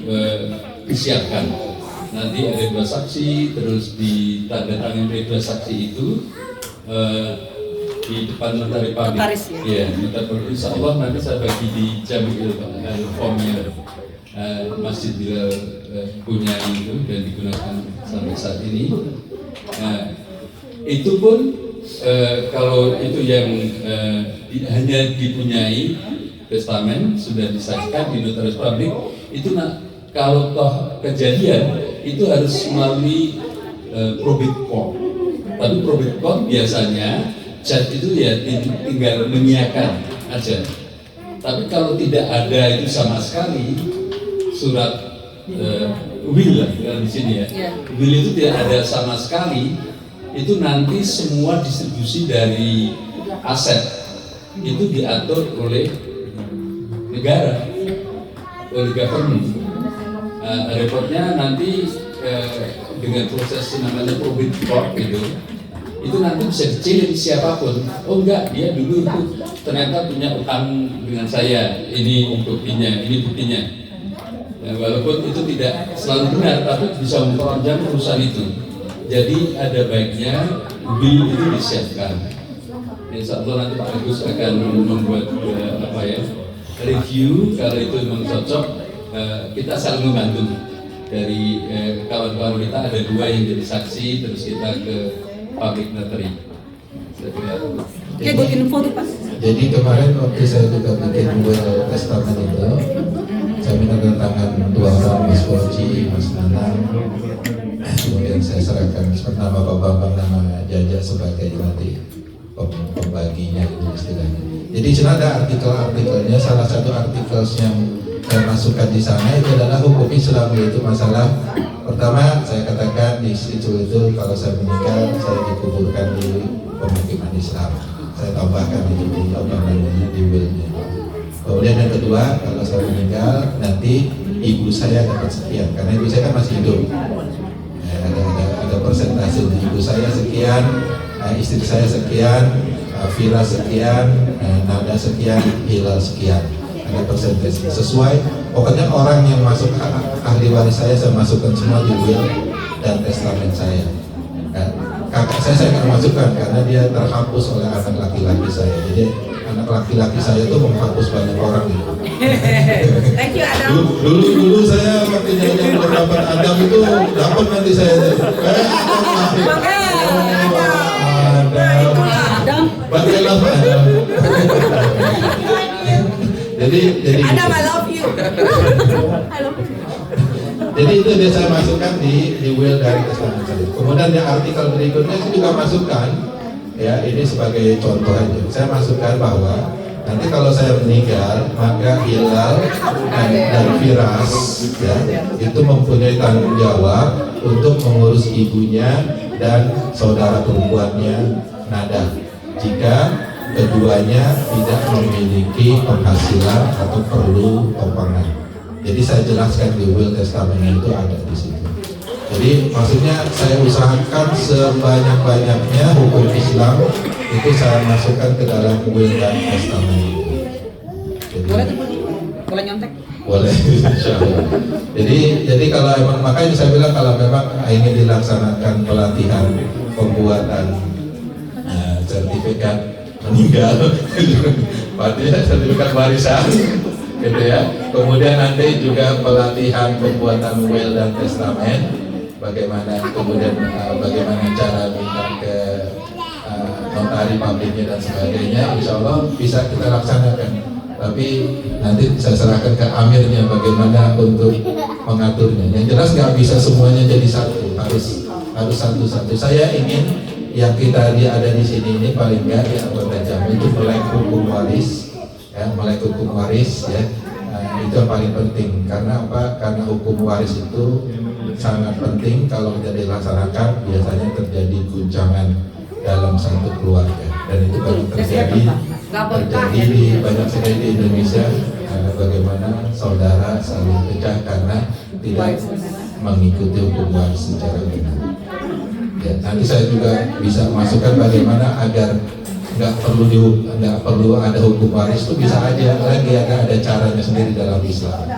disiapkan. Nanti ada 2 saksi, terus ditandatangani oleh 2 saksi itu di depan notari publik. Notaris, ya? Iya, notari. Insya Allah nanti saya bagi di Jamil formnya Masjid Bilal punya itu dan digunakan sampai saat ini. Itu pun kalau itu yang hanya dipunyai testamen sudah disaksikan di notaris publik itu kalau toh kejadian itu harus melalui probate court. Tapi probate court biasanya judge itu ya tinggal mengiyakan aja. Tapi kalau tidak ada itu sama sekali surat will lah di sini ya. Will itu tidak ada sama sekali, itu nanti semua distribusi dari aset itu diatur oleh negara, oleh government. Reportnya nanti dengan proses namanya probate court itu nanti bisa dicilin siapapun. Oh enggak, dia dulu itu ternyata punya utang dengan saya, ini buktinya, ini buktinya. Walaupun itu tidak selalu benar, tapi bisa memperpanjang urusan itu. Jadi ada baiknya will itu disiapkan. Insya Allah nanti Pak Agus akan membuat review. Kalau itu memang cocok, kita saling membantu. Dari kawan-kawan kita ada 2 yang jadi saksi, terus kita ke public notary. Kayak buat info tuh Pak. Jadi kemarin waktu saya juga bikin will testament itu, saya minta tangan 2 orang, Mas Koji, Mas Nanang. Kemudian saya serahkan pertama Pak Bambang, nama Jaja sebagai nanti pembaginya itu istilahnya. Jadi di sana ada artikelnya. Salah satu artikel yang saya masukkan di sana itu adalah hukum Islam, yaitu masalah pertama saya katakan di itu kalau saya meninggal saya dikuburkan di pemukiman Islam. Saya tambahkan itu di di willnya. Kemudian yang kedua, kalau saya meninggal nanti ibu saya dapat sekian karena ibu saya kan masih hidup. Ada persentase ibu saya sekian, istri saya sekian, Vira sekian, Nada sekian, Hilal sekian. Ada persentase sesuai. Pokoknya orang yang masuk ahli waris saya masukkan semua di will dan testament saya. Kakak saya nggak masukkan karena dia terhapus oleh anak laki-laki saya. Jadi anak laki-laki saya itu menghapus banyak orang gitu. Thank you Adam. Dulu saya waktu jalan berdapat Adam itu dapat nanti saya. Adam. Bagaimana Adam? Jadi Adam, I love you. Jadi itu dia saya masukkan di will dari testament saya. Kemudian di artikel berikutnya saya juga masukkan, ya ini sebagai contoh aja. Saya masukkan bahwa nanti kalau saya meninggal maka Hilal dan Firas ya, itu mempunyai tanggung jawab untuk mengurus ibunya dan saudara perempuannya Nada jika keduanya tidak memiliki penghasilan atau perlu topangan. Jadi saya jelaskan di will testamentnya itu ada di situ. Jadi maksudnya saya usahakan sebanyak-banyaknya hukum Islam itu saya masukkan ke dalam will dan testament. Jadi, Boleh nyontek? boleh, insya Allah. Jadi kalau emang makanya saya bilang kalau memang ingin dilaksanakan pelatihan pembuatan sertifikat meninggal, artinya sertifikat warisan, gitu ya. Kemudian nanti juga pelatihan pembuatan will dan testament, bagaimana kemudian bagaimana cara minta ke notari publiknya dan sebagainya, insya Allah bisa kita laksanakan. Tapi nanti saya serahkan ke amirnya bagaimana untuk mengaturnya. Yang jelas nggak bisa semuanya jadi satu, harus satu-satu. Saya ingin yang kita ada di sini ini paling nggak di anggota jam itu melek hukum waris, ya melek hukum waris ya. Itu yang paling penting karena apa? Karena hukum waris itu sangat penting kalau tidak dilaksanakan biasanya terjadi guncangan dalam satu keluarga dan itu baru terjadi di banyak sekali di Indonesia bagaimana saudara saling pecah karena tidak mengikuti hukum waris secara benar. Ya, nanti saya juga bisa masukkan bagaimana agar nggak perlu ada hukum waris itu bisa aja lagi ada caranya sendiri dalam Islam.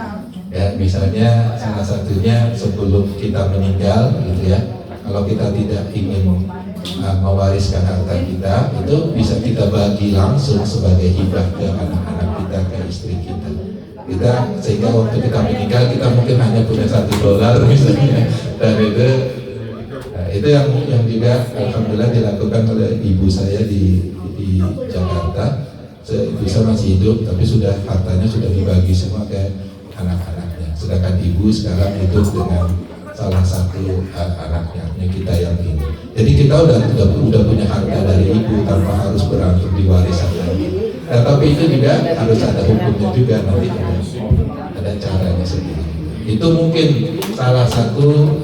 Ya, misalnya salah satunya sebelum kita meninggal, gitu ya. Kalau kita tidak ingin mewariskan harta kita, itu bisa kita bagi langsung sebagai hibah ke anak-anak kita, ke istri kita. Sehingga waktu kita meninggal kita mungkin hanya punya $1 misalnya, dan itu yang juga alhamdulillah dilakukan oleh ibu saya di Jakarta. Ibu saya masih hidup tapi hartanya sudah dibagi semua ke anak-anaknya. Sedangkan ibu sekarang hidup dengan salah satu anaknya kita yang ini. Jadi kita udah punya harta dari ibu tanpa harus berantem di warisan lagi. Nah, tapi itu juga harus ada hukumnya juga nanti ada caranya sendiri. Itu mungkin salah satu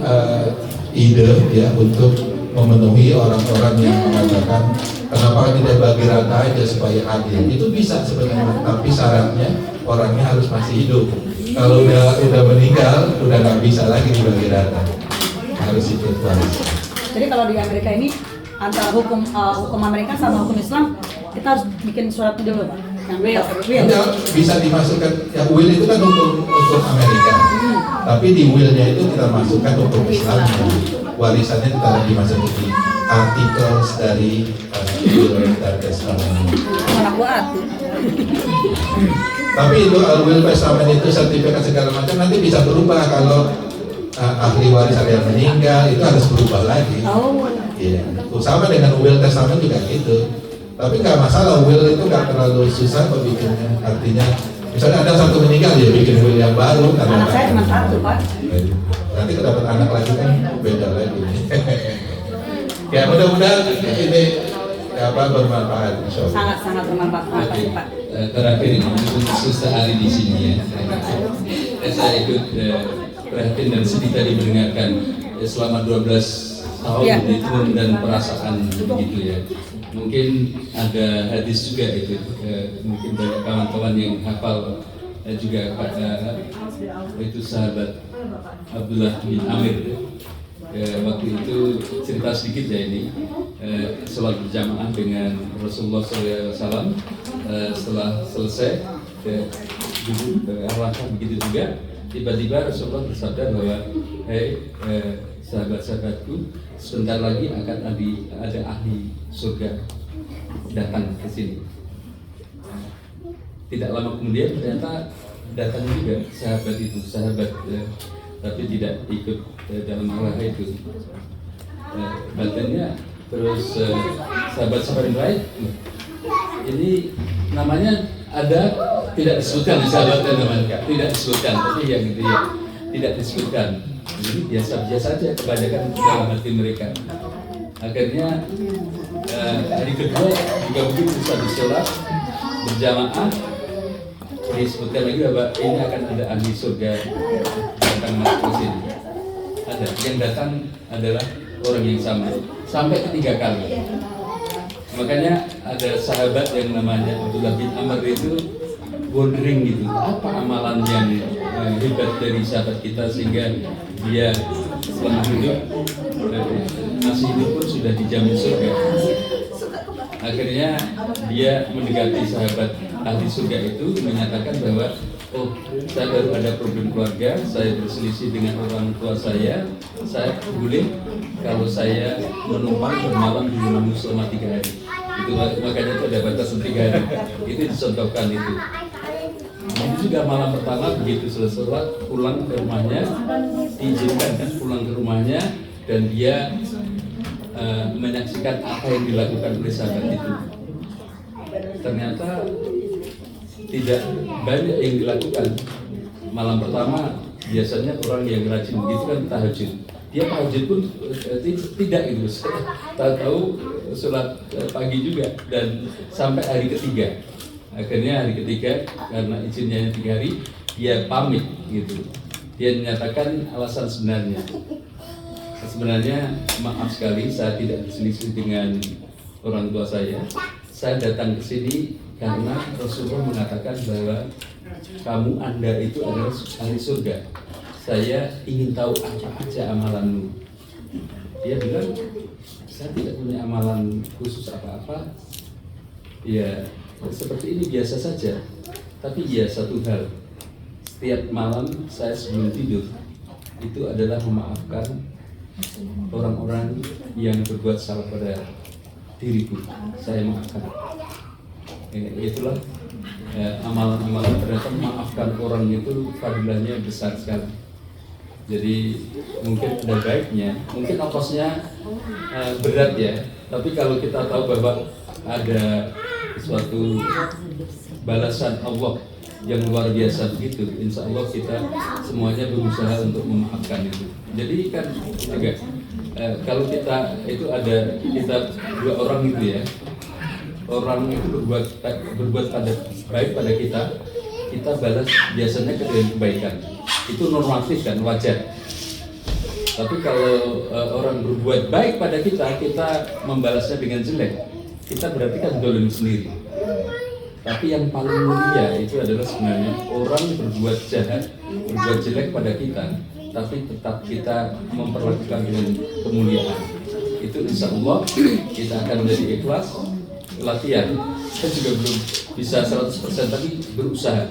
ide ya untuk memenuhi orang-orang yang mengatakan kenapa tidak bagi rata aja supaya adil. Itu bisa sebenarnya, tapi syaratnya orangnya harus masih hidup. Kalau udah meninggal, udah nggak bisa lagi dibagi rata, harus ikut waris. Jadi kalau di Amerika ini antara hukum Amerika sama hukum Islam kita harus bikin surat dulu, Pak. Yang will. Bisa dimasukkan. Ya will itu kan hukum Amerika. Tapi di willnya itu kita masukkan hukum Islam. Warisannya kita lagi masukin di articles dari will dan testament. Anak buat. Tapi itu will testament itu sertifikat segala macam nanti bisa berubah kalau ahli waris ada yang meninggal itu harus berubah lagi. Iya. Sama dengan will testament juga gitu. Tapi nggak masalah, will itu nggak terlalu susah kok bikinnya. Artinya misalnya ada satu meninggal ya bikin will yang baru. Anak saya cuma satu, Pak. Nanti kalau dapat anak lagi kan beda lagi. Ya mudah-mudahan ini bermanfaat. Sangat bermanfaat, Pak. Terakhir ini untuk Suster Ali di sini ya. Saya ikut perhatian dan sedih tadi mendengarkan selama 12 tahun Ya. itu dan perasaan begitu ya. Mungkin ada hadis juga itu, mungkin banyak kawan-kawan yang hafal juga itu sahabat Abdullah bin Amir. Waktu itu cerita sedikit ya ini, sholat berjamaah dengan Rasulullah SAW, setelah selesai duduk arwahkan begitu juga, tiba-tiba Rasulullah bersabda bahwa sahabat-sahabatku, sebentar lagi akan ada ahli surga datang ke sini. Tidak lama kemudian ternyata datang juga sahabat itu, tapi tidak ikut dalam arah itu. Badannya terus sahabat-sahabat yang lain, ini namanya ada, tidak disebutkan sahabatnya namanya, tidak disebutkan, tapi yang itu ya tidak disebutkan. Jadi biasa-biasa saja kebanyakan dalam hati mereka. Akhirnya hari kedua juga begitu, satu sholat berjamaah disebutkan lagi bahwa ini akan ada ahli surga datang masuk ke sini. Ada yang datang adalah orang yang sama sampai ketiga kali. Makanya ada sahabat yang namanya Abdullah bin Amr itu wondering gitu, apa amalan yang hebat dari sahabat kita sehingga dia selama hidup masih hidup pun sudah dijamin surga. Akhirnya dia mendekati sahabat ahli surga itu, menyatakan bahwa oh, saya baru ada problem keluarga, saya berselisih dengan orang tua saya boleh kalau saya menumpang bermalam di rumahmu selama 3 hari. Itu makanya itu ada batasan 3 hari. Itu dicontohkan itu. Itu juga malam pertama begitu selesai sholat, pulang ke rumahnya, diizinkan kan pulang ke rumahnya, dan dia menyaksikan apa yang dilakukan oleh sahabat itu. Ternyata tidak banyak yang dilakukan. Malam pertama biasanya orang yang rajin begitu kan tahajud. Dia tahajud pun tidak itu. Tahu sholat pagi juga, dan sampai hari ketiga. Akhirnya hari ketiga karena izinnya 3 hari, dia pamit gitu. Dia menyatakan alasan sebenarnya. Sebenarnya maaf sekali, saya tidak berselisih dengan orang tua saya. Saya datang ke sini karena Rasulullah mengatakan bahwa Anda itu adalah ahli surga. Saya ingin tahu apa aja amalanmu. Dia bilang, saya tidak punya amalan khusus apa-apa. Ya, seperti ini biasa saja. Tapi ya satu hal, setiap malam saya sebelum tidur itu adalah memaafkan orang-orang yang berbuat salah pada diriku. Saya maafkan. Itulah amalan-amalan, ternyata memaafkan orang itu fadilahnya besar sekali. Jadi mungkin ada baiknya, mungkin ongkosnya berat ya, tapi kalau kita tahu bahwa ada suatu balasan Allah yang luar biasa begitu, insya Allah kita semuanya berusaha untuk memaafkan itu. Jadi kan agak kalau kita itu ada kita 2 orang gitu ya, orang itu berbuat baik pada kita balas biasanya dengan kebaikan. Itu normatif kan, wajar. Tapi kalau orang berbuat baik pada kita membalasnya dengan jelek, kita berarti kan dolim sendiri. Tapi yang paling mulia itu adalah sebenarnya orang berbuat jahat, berbuat jelek pada kita, tapi tetap kita memperlakukan dengan kemuliaan. Itu insya Allah kita akan menjadi ikhlas. Latihan, saya juga belum bisa 100%, tapi berusaha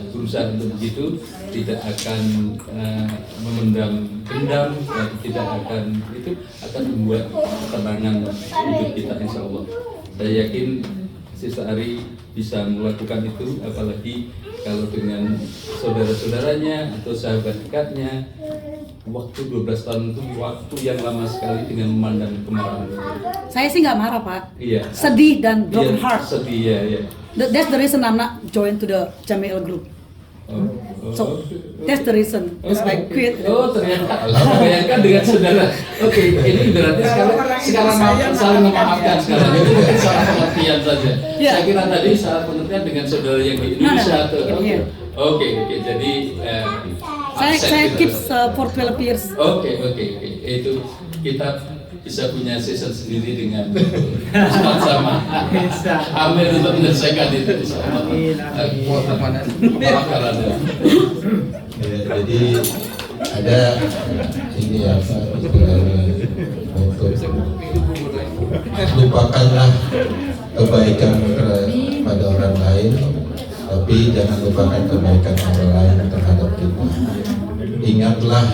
untuk begitu, tidak akan memendam dendam, tidak akan itu akan membuat ketenangan hidup kita insya Allah. Saya yakin sisa hari bisa melakukan itu, apalagi kalau dengan saudara-saudaranya atau sahabat dekatnya. Waktu 12 tahun itu waktu yang lama sekali dengan memandang kemarahan. Saya sih nggak marah, Pak. Iya. Sedih dan broken Iya, heart. sedih ya. That's the reason I'm not join to the Jamil group. So that's the reason. It's like quit. Oh ternyata, bayangkan dengan saudara. Oke, ini berarti sekarang saling memaafkan sekarang. Itu bukan salah pengertian saja. Ya. Saya kira tadi salah pengertian dengan saudara yang di Indonesia atau Oke, jadi Saya keep for 12 years. Oke. itu kita bisa punya season sendiri dengan Ustaz sama Amir untuk menyelesaikan itu insyaallah. Ya, jadi ada ini apa istilahnya untuk lupakanlah kebaikan pada orang lain, tapi jangan lupakan kebaikan orang lain terhadap kita. Ingatlah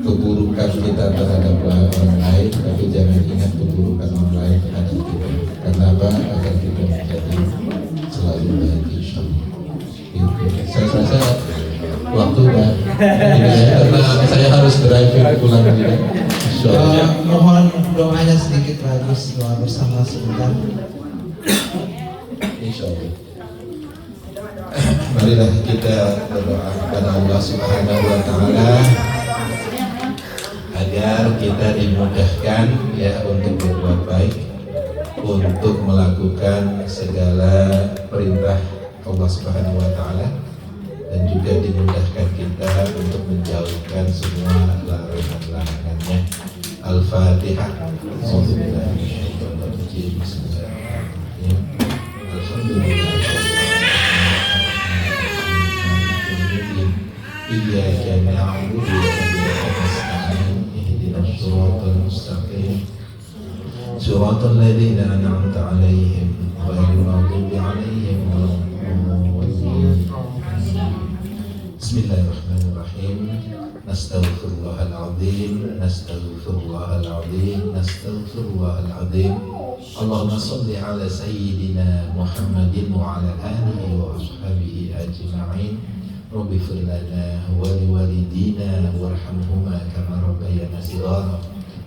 keburukan kita terhadap orang lain, tapi jangan ingat keburukan orang lain terhadap kita. Karena apa? Agar kita menjadi selalu baik insyaallah. Saya rasa waktu udah ini ya, karena saya harus driving pulang juga. Mohon doanya sedikit bagus, doa bersama sebentar. Insyaallah. Marilah kita berdoa kepada Allah Subhanahu wa taala agar kita dimudahkan ya untuk berbuat baik, untuk melakukan segala perintah Allah Subhanahu wa taala, dan juga dimudahkan kita untuk menjauhkan semua larangan-larangannya. Al-Fatihah. Bismillahirrahmanirrahim. Alhamdulillah. Iyyaka na'budu wa iyyaka nasta'in. Ihdinas siratal mustaqim. Siratal ladzina an'amta 'alaihim ghairil maghdubi 'alaihim waladdallin. Bismillahirrahmanirrahim. Nastaghfirullahal azim, nastaghfirullahal azim, nastaghfirullahal azim. Allahumma shalli ala sayyidina Muhammadin wa ala alihi wa ashabihi ajma'in. Rabbi ighfir lana wa liwalidina warhamhuma kama rabbayana shighara.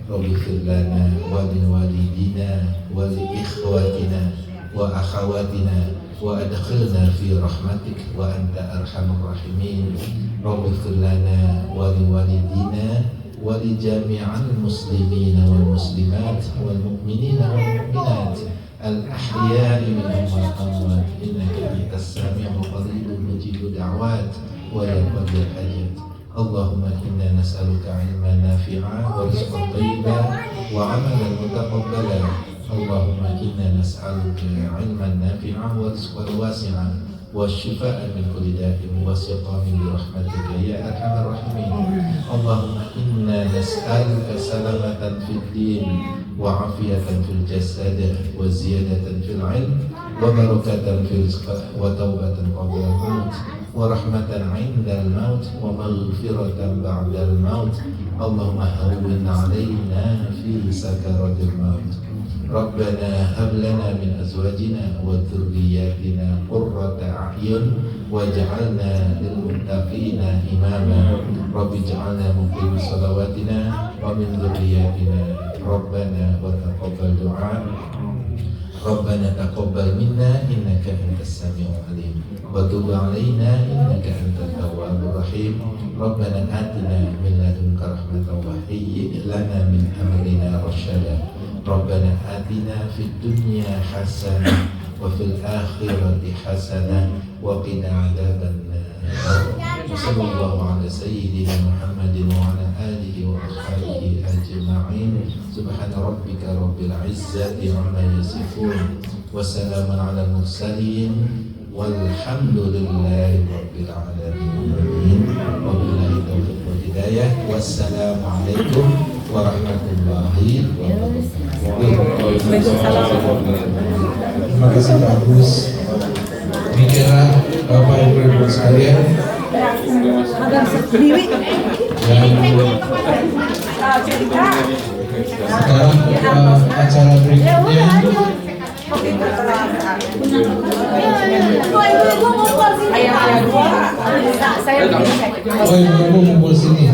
Rabbi ighfir lana wa liwalidina wa liikhwatina wa akhawatina wa adkhilna fi rahmatik wa anta arhamur rahimin. Rabbi ighfir lana wa liwalidina wa li jami'il muslimina wal muslimat wal mu'minina wal mu'minat al ahya'i minhum wal amwat innaka antas sami'ul qaribul mujibud da'wat wa ya qadil hajat. Allahumma inna nas'aluka 'ilman nafi'an wa rizqan thayyiban wa 'amalan mutaqabbalan. Allahumma inna nas'aluka 'ilman nafi'an wa rizqan wasi'an wa shifaan min kulli da'in wa siqamin bi rahmatika ya arhamar rahimin. Allahumma inna nas'aluka salamatan fid din wa afiyatan fil jasad wa ziyadatan fil 'ilm wa barakatan fil rizq wa taubatan qabla al-maut wa rahmatan 'inda al-maut wa maghfiratan ba'da al-maut. Allahumma hawwin 'alaina fi sakaratil maut. Rabbana hab lana min azwajina wa dhurriyyatina qurrata a'yun waj'alna lil muttaqina imama. Rabbi ij'alna muqimi shalawatina wa min dhurriyyatina Rabbana wa taqabbal du'a. Rabbana taqabbal minna innaka antas samiul alim wa tub 'alaina innaka antat tawwabur rahim. Rabbana atina min ladunka rahmatan wa hayyi' lana min amrina rasyada. Rabbana atina fid dunya hasanah wa fil akhirati hasanah wa qina adzabannar. Sallallahu ala sayyidina Muhammadin wa ala alihi wa ashabihi ajma'in. Subhana rabbika rabbil izzati amma yasifun wa salamun ala mursalin walhamdulillahi rabbil alamin. Wabillahi taufiq wal hidayah. Wassalamu alaikum warahmatullahi wabarakatuh. Terima kasih Pak Agus. Demikianlah Bapak Ibu Ibu sekalian sekarang acara berikutnya Saya oh ibu-ibu kumpul sini.